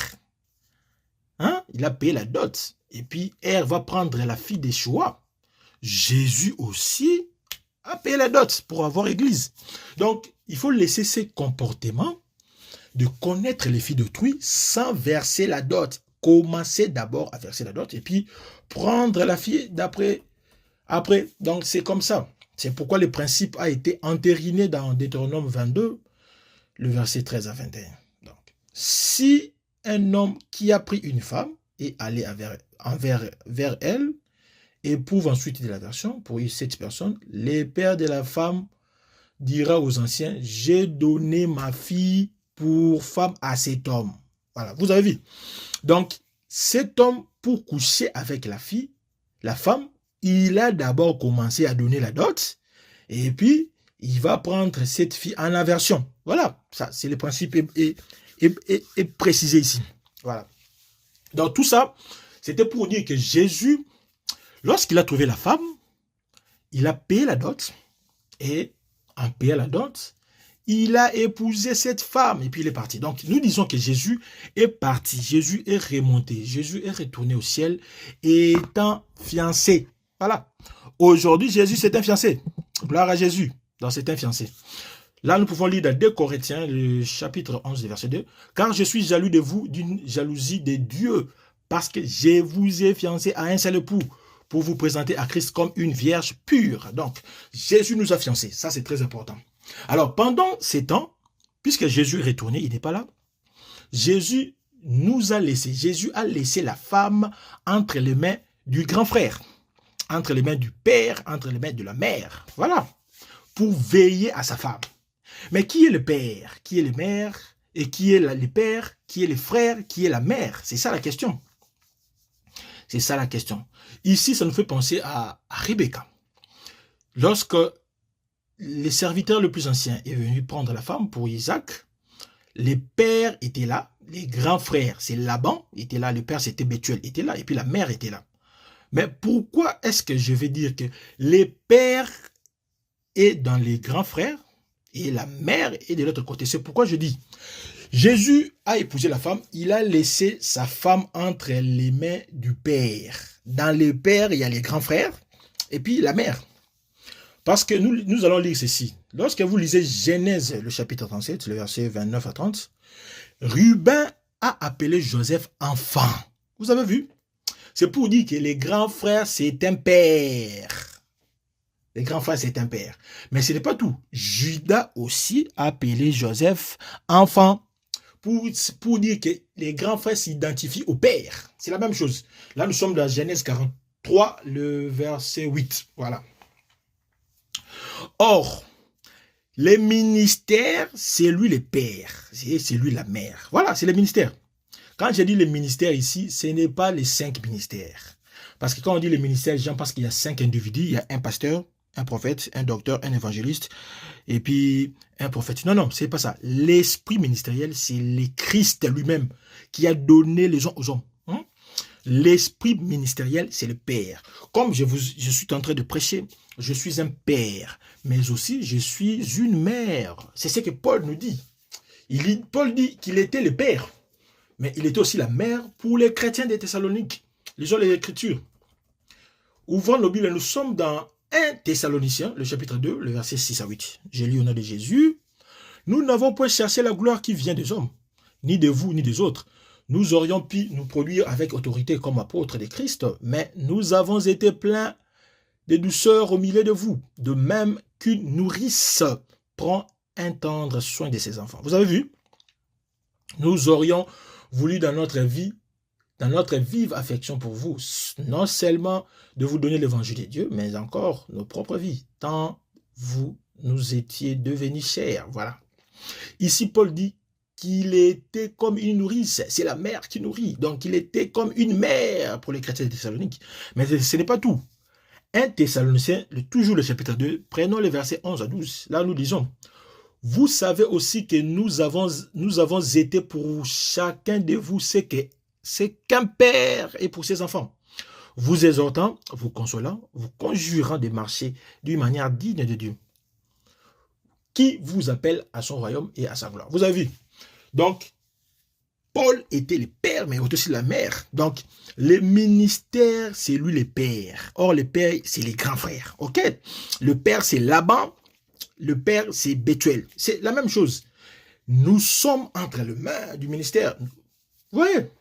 Il a payé la dot. Et puis Er va prendre la fille d'Échoua. Jésus aussi a payé la dot pour avoir église. Donc, il faut laisser ces comportements de connaître les filles d'autrui sans verser la dot. Commencer d'abord à verser la dot et puis prendre la fille d'après. Après, donc c'est comme ça. C'est pourquoi le principe a été entériné dans Deutéronome 22, le verset 13 à 21. Donc, si un homme qui a pris une femme et allé vers elle éprouve ensuite de l'aversion pour cette personne, le père de la femme dira aux anciens, j'ai donné ma fille pour femme à cet homme. Voilà, vous avez vu. Donc, cet homme, pour coucher avec la femme, il a d'abord commencé à donner la dot, et puis, il va prendre cette fille en aversion. Voilà, ça, c'est le principe est précisé ici. Voilà. Donc, tout ça, c'était pour dire que Jésus, lorsqu'il a trouvé la femme, il a payé la dot, et en payant la dot, il a épousé cette femme et puis il est parti. Donc, nous disons que Jésus est parti. Jésus est remonté. Jésus est retourné au ciel étant fiancé. Voilà. Aujourd'hui, Jésus s'est un fiancé. Gloire à Jésus. Donc, c'est un fiancé. Là, nous pouvons lire dans 2 Corinthiens, le chapitre 11, verset 2. Car je suis jaloux de vous d'une jalousie de Dieu, parce que je vous ai fiancé à un seul époux, pour vous présenter à Christ comme une vierge pure. Donc, Jésus nous a fiancés. Ça, c'est très important. Alors, pendant ces temps, puisque Jésus est retourné, il n'est pas là, Jésus a laissé la femme entre les mains du grand frère, entre les mains du père, entre les mains de la mère. Voilà, pour veiller à sa femme. Mais qui est le père? Qui est le mère? Et qui est le père? Qui est le frère? Qui est la mère? C'est ça la question. C'est ça la question. Ici, ça nous fait penser à Rebecca. Lorsque le serviteur le plus ancien est venu prendre la femme pour Isaac, les pères étaient là, les grands frères, c'est Laban, était là, le père c'était Bethuel, était là, et puis la mère était là. Mais pourquoi est-ce que je vais dire que les pères est dans les grands frères et la mère est de l'autre côté? C'est pourquoi je dis, Jésus a épousé la femme, il a laissé sa femme entre les mains du père. Dans le père, il y a les grands frères et puis la mère. Parce que nous allons lire ceci. Lorsque vous lisez Genèse, le chapitre 37, le verset 29 à 30, Ruben a appelé Joseph enfant. Vous avez vu? C'est pour dire que les grands frères, c'est un père. Les grands frères, c'est un père. Mais ce n'est pas tout. Judas aussi a appelé Joseph enfant. Pour dire que les grands frères s'identifient au père. C'est la même chose. Là, nous sommes dans Genèse 43, le verset 8. Voilà. Or, les ministères, c'est lui le père, c'est lui la mère. Voilà, c'est les ministères. Quand je dis les ministères ici, ce n'est pas les 5 ministères. Parce que quand on dit les ministères, les gens pensent qu'il y a 5 individus. Il y a un pasteur, un prophète, un docteur, un évangéliste, et puis un prophète. Non, c'est pas ça. L'esprit ministériel, c'est le Christ lui-même qui a donné les gens aux hommes. L'esprit ministériel, c'est le Père. Comme je suis en train de prêcher, je suis un père, mais aussi je suis une mère. C'est ce que Paul nous dit. Paul dit qu'il était le père. mais il était aussi la mère pour les chrétiens des Thessaloniques. Lisons les Écritures. Ouvrons nos Bibles, nous sommes dans 1 Thessaloniciens, le chapitre 2, le verset 6 à 8. J'ai lu au nom de Jésus. Nous n'avons point cherché la gloire qui vient des hommes, ni de vous, ni des autres. Nous aurions pu nous produire avec autorité comme apôtres de Christ, mais nous avons été pleins de douceur au milieu de vous, de même qu'une nourrice prend un tendre soin de ses enfants. Vous avez vu? Nous aurions voulu dans notre vive affection pour vous, non seulement de vous donner l'évangile de Dieu, mais encore nos propres vies, tant vous nous étiez devenus chers. Voilà. Ici, Paul dit qu'il était comme une nourrice. C'est la mère qui nourrit. Donc, il était comme une mère pour les chrétiens de Thessalonique. Mais ce n'est pas tout. 1 Thessaloniciens, toujours le chapitre 2, prenons les versets 11 à 12. Là, nous disons, vous savez aussi que nous avons été pour chacun de vous c'est qu'un père est pour ses enfants. Vous exhortant, vous consolant, vous conjurant de marcher d'une manière digne de Dieu, qui vous appelle à son royaume et à sa gloire. Vous avez vu? Donc, Paul était le père, mais aussi la mère. Donc, le ministère, c'est lui le père. Or, le père, c'est les grands frères. OK? Le père, c'est Laban. Le père, c'est Bethuel. C'est la même chose. Nous sommes entre les mains du ministère. Vous voyez?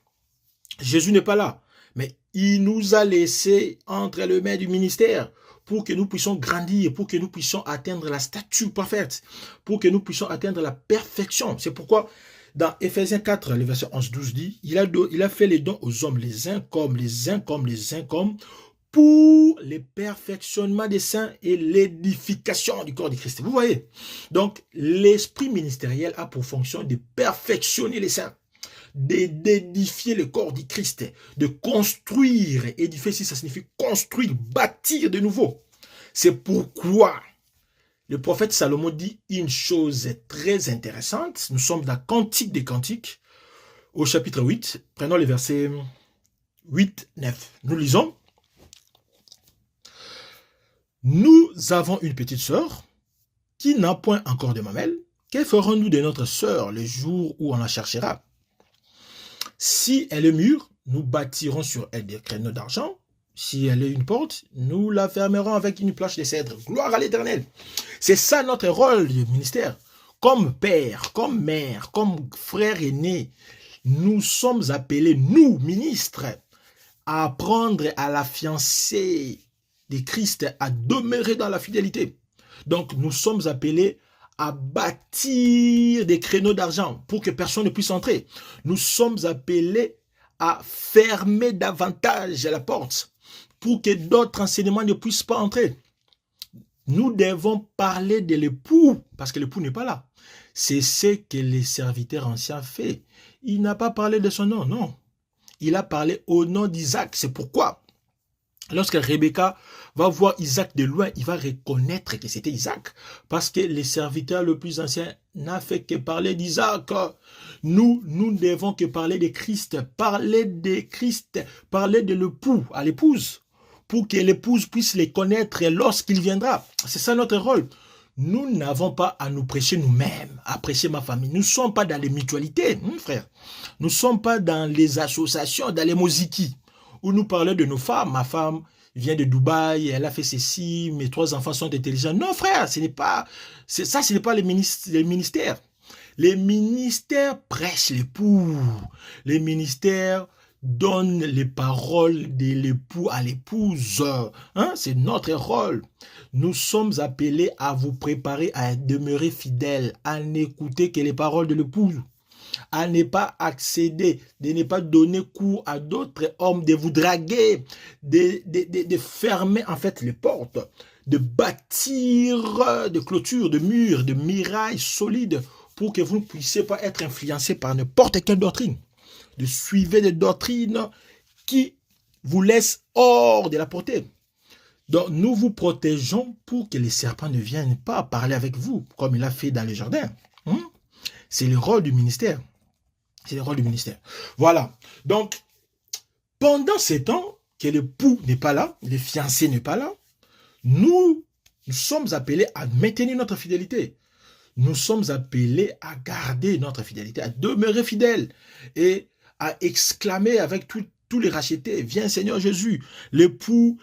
Jésus n'est pas là. Mais il nous a laissé entre les mains du ministère pour que nous puissions grandir, pour que nous puissions atteindre la stature parfaite, pour que nous puissions atteindre la perfection. C'est pourquoi dans Éphésiens 4, le verset 11-12 dit, il a fait les dons aux hommes, les uns comme, pour le perfectionnement des saints et l'édification du corps de Christ. Vous voyez? Donc, l'esprit ministériel a pour fonction de perfectionner les saints, d'édifier le corps du Christ, de construire, édifier, si ça signifie construire, bâtir de nouveau. C'est pourquoi le prophète Salomon dit une chose très intéressante. Nous sommes dans Cantique des Cantiques, au chapitre 8. Prenons les versets 8, 9. Nous lisons. Nous avons une petite sœur qui n'a point encore de mamelle. Que ferons-nous de notre sœur le jour où on la cherchera? Si elle est mûre, nous bâtirons sur elle des créneaux d'argent. Si elle est une porte, nous la fermerons avec une planche de cèdre. Gloire à l'Éternel. C'est ça notre rôle du ministère. Comme père, comme mère, comme frère aîné, nous sommes appelés, nous, ministres, à apprendre à la fiancée de Christ, à demeurer dans la fidélité. Donc, nous sommes appelés à bâtir des créneaux d'argent pour que personne ne puisse entrer. Nous sommes appelés à fermer davantage la porte pour que d'autres enseignements ne puissent pas entrer. Nous devons parler de l'époux, parce que l'époux n'est pas là. C'est ce que les serviteurs anciens fait. Il n'a pas parlé de son nom, non. Il a parlé au nom d'Isaac. C'est pourquoi, lorsque Rebecca va voir Isaac de loin, il va reconnaître que c'était Isaac. Parce que les serviteurs le plus ancien n'a fait que parler d'Isaac. Nous ne devons que parler de Christ, parler de l'époux à l'épouse, pour que l'épouse puisse les connaître lorsqu'il viendra. C'est ça notre rôle. Nous n'avons pas à nous prêcher nous-mêmes, à prêcher ma famille. Nous ne sommes pas dans les mutualités, frère. Nous ne sommes pas dans les associations, dans les moziki, où nous parlons de nos femmes. Ma femme vient de Dubaï, elle a fait ceci, mes 3 enfants sont intelligents. Non, frère, ce n'est pas les ministères. Les ministères prêchent l'époux. Les ministères donnent les paroles de l'époux à l'épouse. C'est notre rôle. Nous sommes appelés à vous préparer à demeurer fidèles, à n'écouter que les paroles de l'épouse, à ne pas accéder, de ne pas donner cours à d'autres hommes, de vous draguer, de fermer en fait les portes, de bâtir des clôtures, de murs, de murailles solides pour que vous ne puissiez pas être influencés par n'importe quelle doctrine. De suivre des doctrines qui vous laissent hors de la portée. Donc, nous vous protégeons pour que les serpents ne viennent pas parler avec vous, comme il a fait dans le jardin. C'est le rôle du ministère. C'est le rôle du ministère. Voilà. Donc, pendant ces temps que l'époux n'est pas là, le fiancé n'est pas là, nous sommes appelés à maintenir notre fidélité. Nous sommes appelés à garder notre fidélité, à demeurer fidèles et a exclamé avec tous les rachetés, viens Seigneur Jésus. L'époux,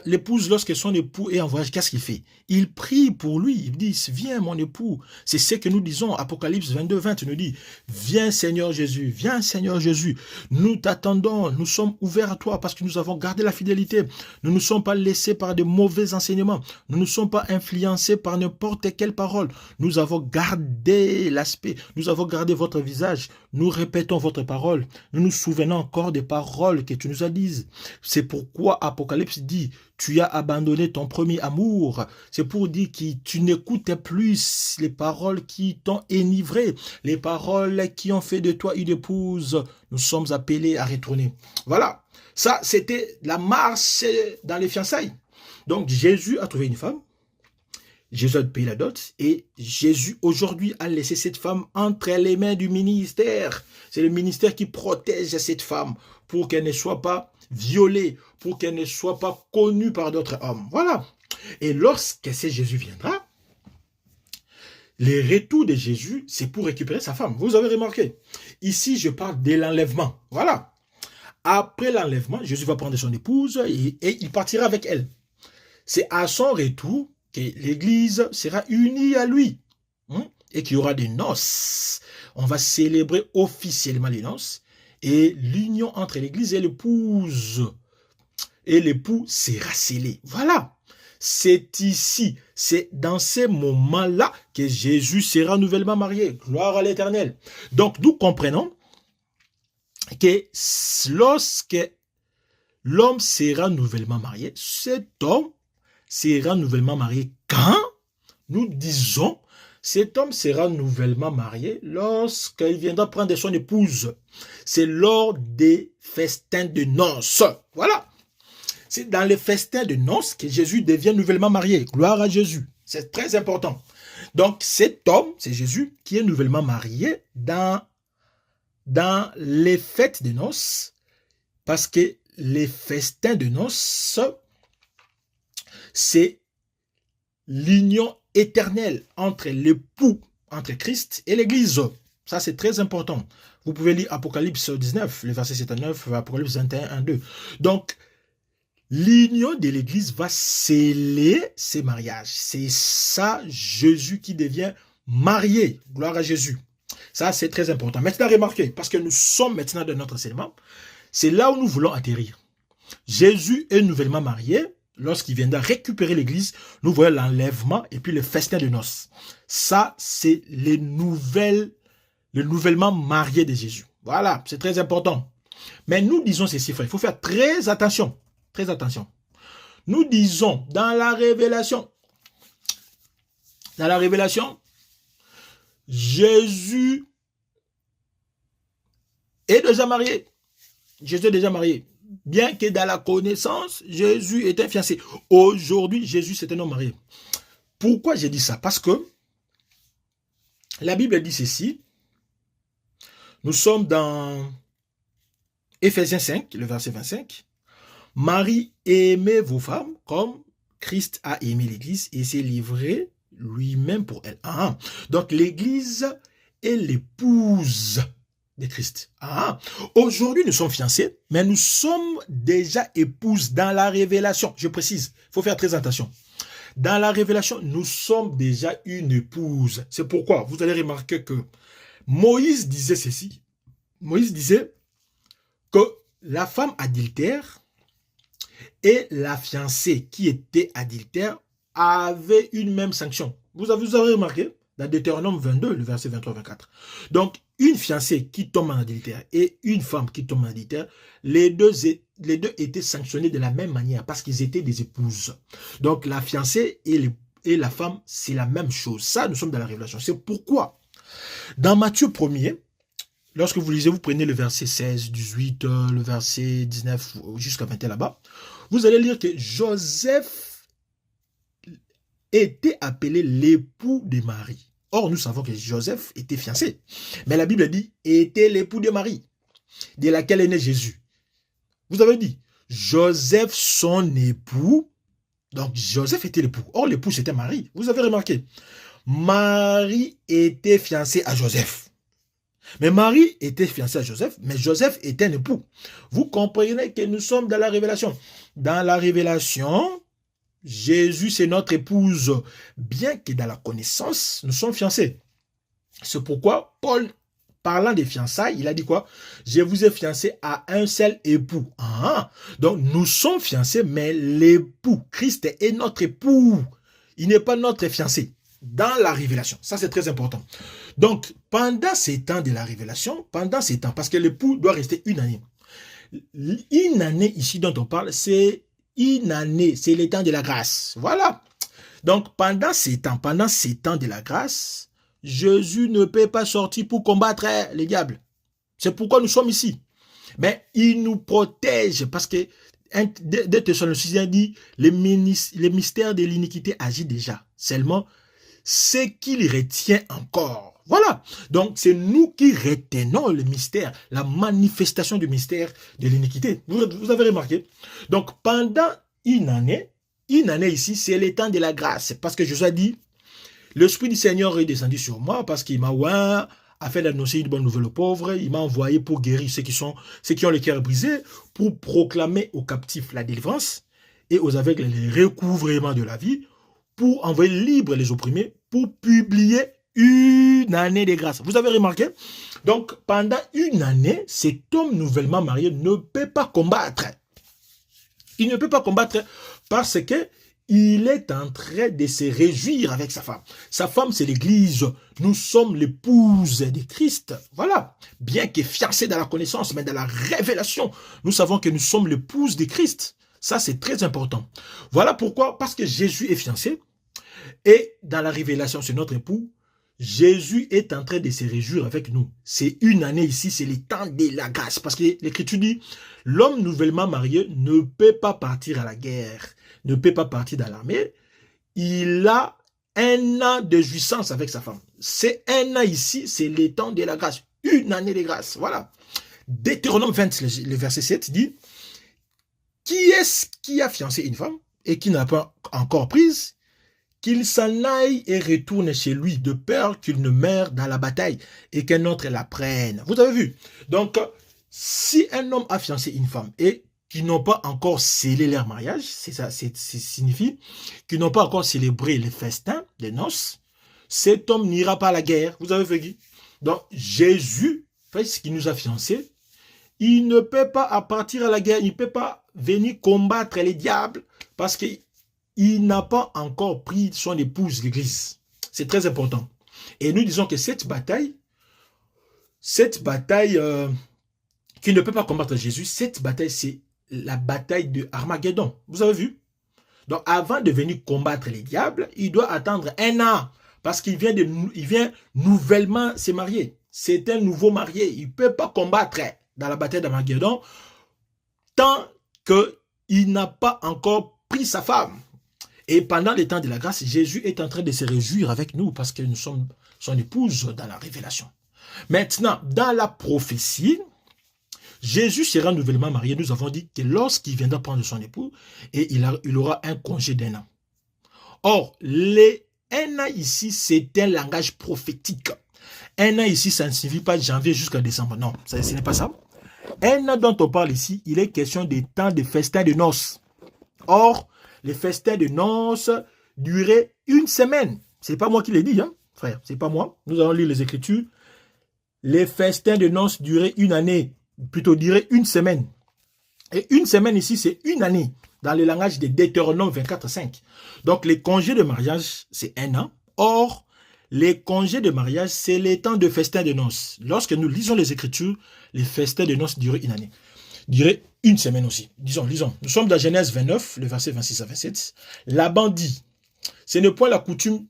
l'épouse, lorsque son époux est en voyage, qu'est-ce qu'il fait? Il prie pour lui, il dit, viens mon époux. C'est ce que nous disons, Apocalypse 22, 20 nous dit, viens Seigneur Jésus, viens Seigneur Jésus. Nous t'attendons, nous sommes ouverts à toi parce que nous avons gardé la fidélité. Nous ne nous sommes pas laissés par de mauvais enseignements. Nous ne sommes pas influencés par n'importe quelle parole. Nous avons gardé l'aspect, nous avons gardé votre visage. Nous répétons votre parole. Nous nous souvenons encore des paroles que tu nous as dites. C'est pourquoi Apocalypse dit, tu as abandonné ton premier amour. C'est pour dire que tu n'écoutais plus les paroles qui t'ont enivré, les paroles qui ont fait de toi une épouse. Nous sommes appelés à retourner. Voilà, ça c'était la marche dans les fiançailles. Donc Jésus a trouvé une femme, Jésus a payé la dot et Jésus aujourd'hui a laissé cette femme entre les mains du ministère. C'est le ministère qui protège cette femme pour qu'elle ne soit pas violée, pour qu'elle ne soit pas connue par d'autres hommes. Voilà. Et lorsque ce Jésus viendra, les retours de Jésus, c'est pour récupérer sa femme. Vous avez remarqué. Ici, je parle de l'enlèvement. Voilà. Après l'enlèvement, Jésus va prendre son épouse et il partira avec elle. C'est à son retour que l'Église sera unie à lui et qu'il y aura des noces. On va célébrer officiellement les noces et l'union entre l'Église et l'épouse. Et l'époux sera scellé. Voilà. C'est ici, c'est dans ces moments-là que Jésus sera nouvellement marié. Gloire à l'Éternel. Donc, nous comprenons que lorsque l'homme sera nouvellement marié, cet homme sera nouvellement marié quand? Nous disons, cet homme sera nouvellement marié lorsqu'il viendra prendre son épouse. C'est lors des festins de noces. Voilà. C'est dans les festins de noces que Jésus devient nouvellement marié. Gloire à Jésus. C'est très important. Donc, cet homme, c'est Jésus, qui est nouvellement marié dans les fêtes de noces, parce que les festins de noces, c'est l'union éternelle entre l'époux, entre Christ et l'Église. Ça, c'est très important. Vous pouvez lire Apocalypse 19, le verset 7 à 9, Apocalypse 21, 1, 2. Donc, l'union de l'Église va sceller ces mariages. C'est ça, Jésus qui devient marié. Gloire à Jésus. Ça, c'est très important. Maintenant, remarquez, parce que nous sommes maintenant dans notre enseignement, c'est là où nous voulons atterrir. Jésus est nouvellement marié. Lorsqu'il viendra récupérer l'Église, nous voyons l'enlèvement et puis le festin de noces. Ça, c'est le nouvellement marié de Jésus. Voilà, c'est très important. Mais nous disons ceci, frère, il faut faire très attention. Très attention. Nous disons dans la révélation, Jésus est déjà marié. Jésus est déjà marié. Bien que dans la connaissance, Jésus est un fiancé. Aujourd'hui, Jésus c'est un homme marié. Pourquoi j'ai dit ça? Parce que la Bible dit ceci. Nous sommes dans Éphésiens 5, le verset 25. Marie, aimez vos femmes comme Christ a aimé l'Église et s'est livré lui-même pour elle. Donc l'Église est l'épouse de Christ. Aujourd'hui, nous sommes fiancés, mais nous sommes déjà épouses dans la révélation. Je précise, il faut faire très attention. Dans la révélation, nous sommes déjà une épouse. C'est pourquoi vous allez remarquer que Moïse disait ceci. Moïse disait que la femme adultère et la fiancée qui était adultère avaient une même sanction. Vous avez remarqué dans Deutéronome 22, le verset 23-24. Donc, une fiancée qui tombe en adultère et une femme qui tombe en adultère, les deux étaient sanctionnés de la même manière parce qu'ils étaient des épouses. Donc, la fiancée et la femme, c'est la même chose. Ça, nous sommes dans la révélation. C'est pourquoi, dans Matthieu 1er, lorsque vous lisez, vous prenez le verset 16, 18, le verset 19 jusqu'à 21 là-bas, vous allez lire que Joseph était appelé l'époux de Marie. Or, nous savons que Joseph était fiancé. Mais la Bible dit, était l'époux de Marie, de laquelle est né Jésus. Vous avez dit, Joseph, son époux. Donc, Joseph était l'époux. Or, l'époux, c'était Marie. Vous avez remarqué. Marie était fiancée à Joseph. Mais Marie était fiancée à Joseph, mais Joseph était un époux. Vous comprenez que nous sommes dans la révélation. Dans la révélation, Jésus, c'est notre épouse, bien que dans la connaissance, nous sommes fiancés. C'est pourquoi Paul, parlant des fiançailles, il a dit quoi? Je vous ai fiancé à un seul époux. Donc, nous sommes fiancés, mais l'époux, Christ est notre époux. Il n'est pas notre fiancé. Dans la révélation. Ça, c'est très important. Donc, pendant ces temps de la révélation, pendant ces temps, parce que l'époux doit rester une année. Une année ici dont on parle, c'est une année, c'est le temps de la grâce. Voilà. Donc, pendant ces temps de la grâce, Jésus ne peut pas sortir pour combattre les diables. C'est pourquoi nous sommes ici. Mais il nous protège parce que 2 Thessaloniciens dit les mystères de l'iniquité agissent déjà. Seulement, ce qu'il retient encore. Voilà. Donc, c'est nous qui retenons le mystère, la manifestation du mystère de l'iniquité. Vous avez remarqué? Donc, pendant une année ici, c'est le temps de la grâce. Parce que Jésus a dit, l'Esprit du Seigneur est descendu sur moi parce qu'il m'a oint afin d'annoncer une bonne nouvelle aux pauvres. Il m'a envoyé pour guérir ceux qui ont le cœur brisé, pour proclamer aux captifs la délivrance et aux aveugles le recouvrement de la vie, pour envoyer libre les opprimés, pour publier une année de grâce. Vous avez remarqué? Donc, pendant une année, cet homme nouvellement marié ne peut pas combattre. Il ne peut pas combattre parce que il est en train de se réjouir avec sa femme. Sa femme, c'est l'Église. Nous sommes l'épouse de Christ. Voilà. Bien que fiancés dans la connaissance, mais dans la révélation, nous savons que nous sommes l'épouse de Christ. Ça, c'est très important. Voilà pourquoi, parce que Jésus est fiancé, et dans la révélation, c'est notre époux, Jésus est en train de se réjouir avec nous. C'est une année ici, c'est le temps de la grâce. Parce que l'Écriture dit, l'homme nouvellement marié ne peut pas partir à la guerre, ne peut pas partir dans l'armée. Il a un an de jouissance avec sa femme. C'est un an ici, c'est le temps de la grâce. Une année de grâce, voilà. Deutéronome 20, le verset 7 dit, qui est-ce qui a fiancé une femme et qui n'a pas encore prise? Qu'il s'en aille et retourne chez lui, de peur qu'il ne meure dans la bataille et qu'un autre la prenne. Vous avez vu? Donc, si un homme a fiancé une femme et qui n'ont pas encore scellé leur mariage, ça signifie qu'ils n'ont pas encore célébré les festins, les noces, cet homme n'ira pas à la guerre. Vous avez vu? Donc, Jésus, ce qui nous a fiancés, il ne peut pas partir à la guerre, il ne peut pas venir combattre les diables parce que il n'a pas encore pris son épouse, l'Église. C'est très important. Et nous disons que cette bataille qui ne peut pas combattre Jésus, cette bataille, c'est la bataille de Armageddon. Vous avez vu? Donc, avant de venir combattre les diables, il doit attendre un an. Parce qu'il vient nouvellement se marier. C'est un nouveau marié. Il ne peut pas combattre dans la bataille d'Armageddon tant qu'il n'a pas encore pris sa femme. Et pendant les temps de la grâce, Jésus est en train de se réjouir avec nous parce que nous sommes son épouse dans la révélation. Maintenant, dans la prophétie, Jésus sera nouvellement marié. Nous avons dit que lorsqu'il viendra prendre son époux, et il aura un congé d'un an. Or, un an ici, c'est un langage prophétique. Un an ici, ça ne signifie pas de janvier jusqu'à décembre. Non, ce n'est pas ça. Un an dont on parle ici, il est question des temps de festin de noces. Or, les festins de noces duraient une semaine. C'est pas moi qui l'ai dit, hein, frère. C'est pas moi. Nous allons lire les Écritures. Les festins de noces duraient une année. Plutôt, duraient une semaine. Et une semaine ici, c'est une année. Dans le langage de Deutéronome 24:5. Donc, les congés de mariage, c'est un an. Or, les congés de mariage, c'est les temps de festins de noces. Lorsque nous lisons les Écritures, les festins de noces duraient une année. Duraient une semaine aussi. Lisons. Nous sommes dans Genèse 29, le verset 26 à 27. Laban dit, ce n'est point la coutume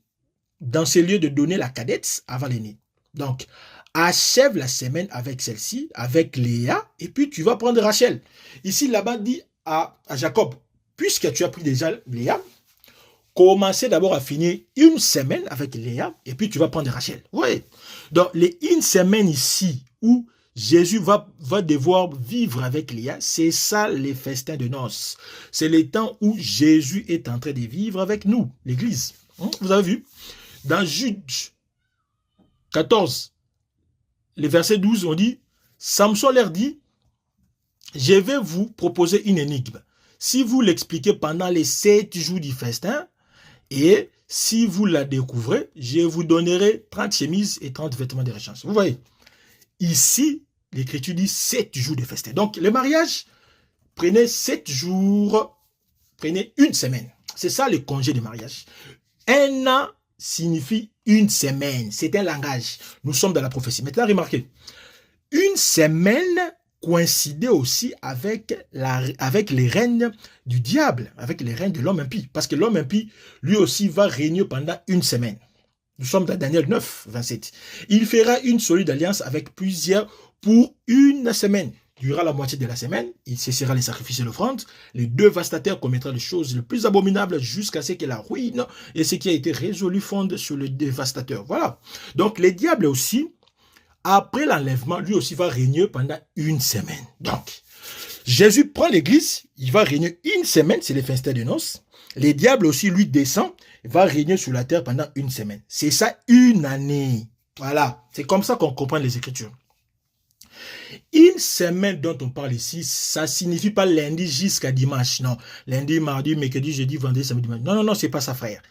dans ces lieux de donner la cadette avant l'aîné. Donc, achève la semaine avec celle-ci, avec Léa, et puis tu vas prendre Rachel. Ici, Laban dit à Jacob, puisque tu as pris déjà Léa, commencez d'abord à finir une semaine avec Léa, et puis tu vas prendre Rachel. Oui. Donc, une semaine ici, où Jésus va devoir vivre avec Léa. C'est ça les festins de noces. C'est le temps où Jésus est en train de vivre avec nous, l'Église. Vous avez vu? Dans Jude 14, le verset 12, on dit, Samson leur dit, je vais vous proposer une énigme. Si vous l'expliquez pendant les 7 jours du festin, et si vous la découvrez, je vous donnerai 30 chemises et 30 vêtements de rechange. Vous voyez, ici, l'Écriture dit 7 jours de festin. Donc, le mariage, prenez 7 jours, prenez une semaine. C'est ça le congé de mariage. Un an signifie une semaine. C'est un langage. Nous sommes dans la prophétie. Maintenant, remarquez, une semaine coïncidait aussi avec les règnes du diable, avec les règnes de l'homme impie. Parce que l'homme impie, lui aussi, va régner pendant une semaine. Nous sommes dans Daniel 9, 27. Il fera une solide alliance avec plusieurs pour une semaine. Durant la moitié de la semaine, il cessera les sacrifices et l'offrande. Les deux vastataires commettront les choses les plus abominables jusqu'à ce que la ruine et ce qui a été résolu fonde sur le dévastateur. Voilà. Donc, le diable aussi, après l'enlèvement, lui aussi va régner pendant une semaine. Donc, Jésus prend l'église, il va régner une semaine, c'est les festins de noces. Le diable aussi, lui, descend, il va régner sur la terre pendant une semaine. C'est ça, une année. Voilà. C'est comme ça qu'on comprend les Écritures. Une semaine dont on parle ici, ça ne signifie pas lundi jusqu'à dimanche. Non. Lundi, mardi, mercredi, jeudi, vendredi, samedi, dimanche. Non, non, non, c'est pas ça, frère.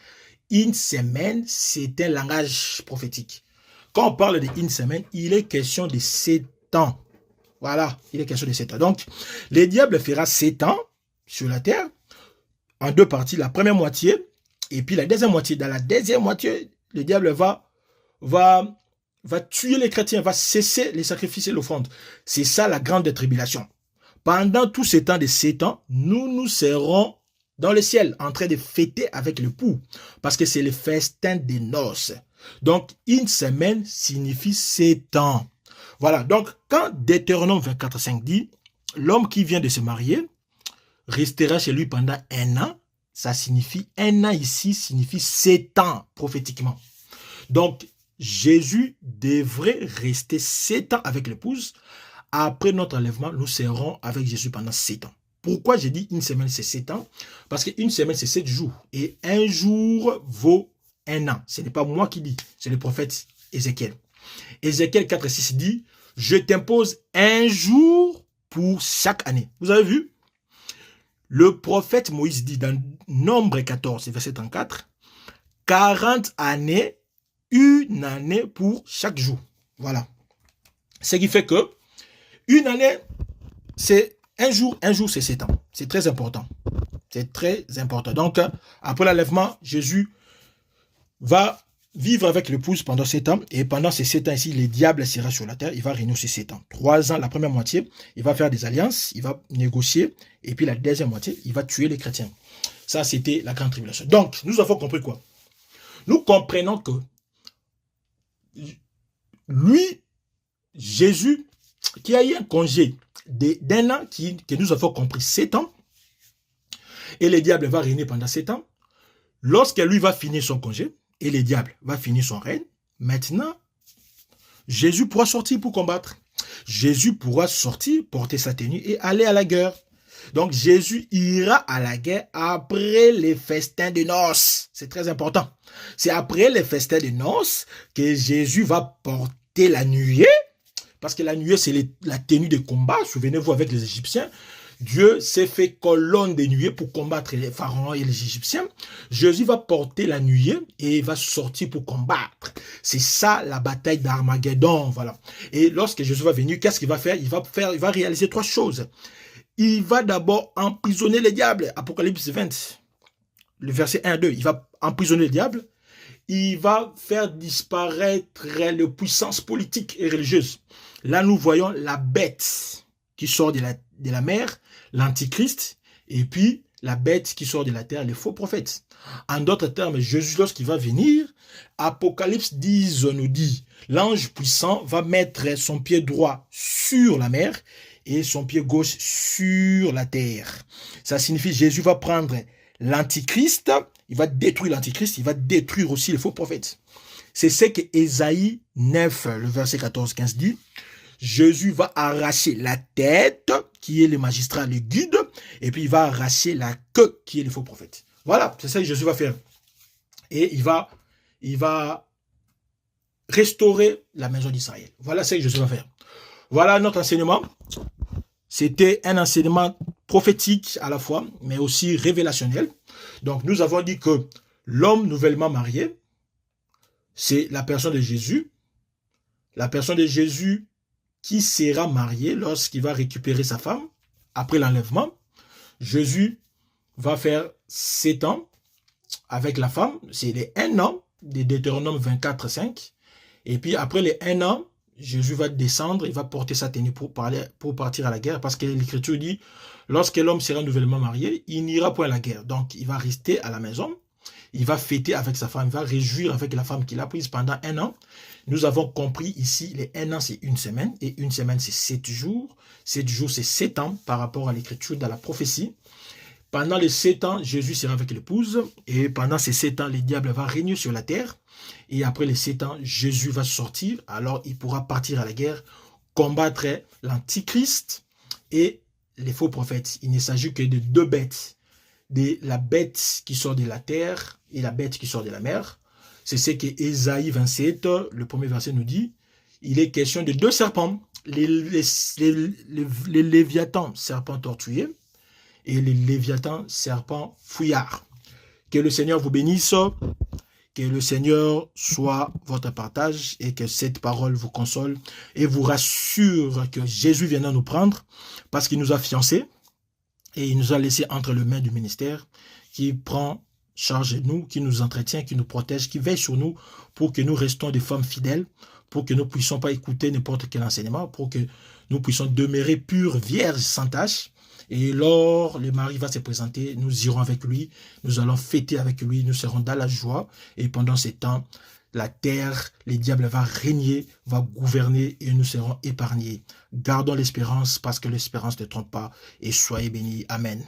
Une semaine, c'est un langage prophétique. Quand on parle d'une semaine, il est question de 7 ans. Voilà, il est question de 7 ans. Donc, le diable fera 7 ans sur la terre, en 2 parties. La première moitié, et puis la deuxième moitié. Dans la deuxième moitié, le diable va tuer les chrétiens, va cesser les sacrifices et l'offrande. C'est ça la grande tribulation. Pendant tous ces temps de 7 ans, nous serons dans le ciel, en train de fêter avec l'époux, parce que c'est le festin des noces. Donc, une semaine signifie 7 ans. Voilà, donc, quand Deutéronome 24, 5 dit, l'homme qui vient de se marier restera chez lui pendant 1 an, ça signifie, 1 an ici signifie 7 ans, prophétiquement. Donc, Jésus devrait rester 7 ans avec l'épouse. Après notre enlèvement, nous serons avec Jésus pendant 7 ans. Pourquoi j'ai dit une semaine, c'est 7 ans? Parce qu'une semaine, c'est 7 jours. Et un jour vaut 1 an. Ce n'est pas moi qui dis, c'est le prophète Ézéchiel. Ézéchiel 4, 6 dit, je t'impose un jour pour chaque année. Vous avez vu? Le prophète Moïse dit dans Nombre 14, verset 34, 40 années, une année pour chaque jour. Voilà. Ce qui fait que une année, c'est un jour c'est 7 ans. C'est très important. C'est très important. Donc, après l'enlèvement, Jésus va vivre avec l'épouse pendant 7 ans. Et pendant ces 7 ans ici, le diable sera sur la terre. Il va régner ces 7 ans. 3 ans, la première moitié, il va faire des alliances. Il va négocier. Et puis la deuxième moitié, il va tuer les chrétiens. Ça, c'était la grande tribulation. Donc, nous avons compris quoi? Nous comprenons que lui, Jésus, qui a eu un congé d'1 an, que nous avons compris 7 ans, et le diable va régner pendant 7 ans, lorsque lui va finir son congé, et le diable va finir son règne, maintenant, Jésus pourra sortir pour combattre. Jésus pourra sortir, porter sa tenue et aller à la guerre. Donc, Jésus ira à la guerre après les festins de noces. C'est très important. C'est après les festins de noces que Jésus va porter la nuée. Parce que la nuée, c'est la tenue de combat. Souvenez-vous, avec les Égyptiens, Dieu s'est fait colonne de nuée pour combattre les pharaons et les Égyptiens. Jésus va porter la nuée et va sortir pour combattre. C'est ça la bataille d'Armageddon. Voilà. Et lorsque Jésus va venir, qu'est-ce qu'il va faire? Il va réaliser 3 choses. Il va d'abord emprisonner le diable. Apocalypse 20, le verset 1 2. Il va emprisonner le diable. Il va faire disparaître les puissances politiques et religieuses. Là, nous voyons la bête qui sort de la mer, l'antichrist, et puis la bête qui sort de la terre, les faux prophètes. En d'autres termes, Jésus, lorsqu'il va venir, Apocalypse 10 nous dit, l'ange puissant va mettre son pied droit sur la mer et son pied gauche sur la terre. Ça signifie que Jésus va prendre l'antichrist, il va détruire l'antichrist, il va détruire aussi les faux prophètes. C'est ce que Ésaïe 9, le verset 14-15 dit. Jésus va arracher la tête, qui est le magistrat, le guide, et puis il va arracher la queue, qui est le faux prophète. Voilà, c'est ça que Jésus va faire. Et il va restaurer la maison d'Israël. Voilà ce que Jésus va faire. Voilà notre enseignement. C'était un enseignement prophétique à la fois, mais aussi révélationnel. Donc, nous avons dit que l'homme nouvellement marié, c'est la personne de Jésus. La personne de Jésus qui sera marié lorsqu'il va récupérer sa femme après l'enlèvement. Jésus va faire 7 ans avec la femme. C'est les 1 an de Deutéronome 24, 5. Et puis après les 1 an, Jésus va descendre, il va porter sa tenue pour partir à la guerre, parce que l'Écriture dit, lorsque l'homme sera nouvellement marié, il n'ira point à la guerre. Donc, il va rester à la maison, il va fêter avec sa femme, il va réjouir avec la femme qu'il a prise pendant 1 an. Nous avons compris ici, les 1 an, c'est 1 semaine, et 1 semaine, c'est 7 jours. 7 jours, c'est 7 ans par rapport à l'Écriture, dans la prophétie. Pendant les 7 ans, Jésus sera avec l'épouse, et pendant ces 7 ans, le diable va régner sur la terre. Et après les 7 ans, Jésus va sortir, alors il pourra partir à la guerre, combattre l'antichrist et les faux prophètes. Il ne s'agit que de 2 bêtes, de la bête qui sort de la terre et la bête qui sort de la mer. C'est ce que Ésaïe 27, le premier verset nous dit. Il est question de 2 serpents, les léviathans, serpents tortueux, et les léviathans, serpents fouillards. Que le Seigneur vous bénisse, que le Seigneur soit votre partage et que cette parole vous console et vous rassure que Jésus viendra nous prendre parce qu'il nous a fiancés et il nous a laissé entre les mains du ministère qui prend charge de nous, qui nous entretient, qui nous protège, qui veille sur nous pour que nous restons des femmes fidèles, pour que nous ne puissions pas écouter n'importe quel enseignement, pour que nous puissions demeurer pures, vierges, sans tache. Et lors le mari va se présenter, nous irons avec lui, nous allons fêter avec lui, nous serons dans la joie. Et pendant ce temps, la terre, les diables va régner, va gouverner et nous serons épargnés. Gardons l'espérance parce que l'espérance ne trompe pas et soyez bénis. Amen.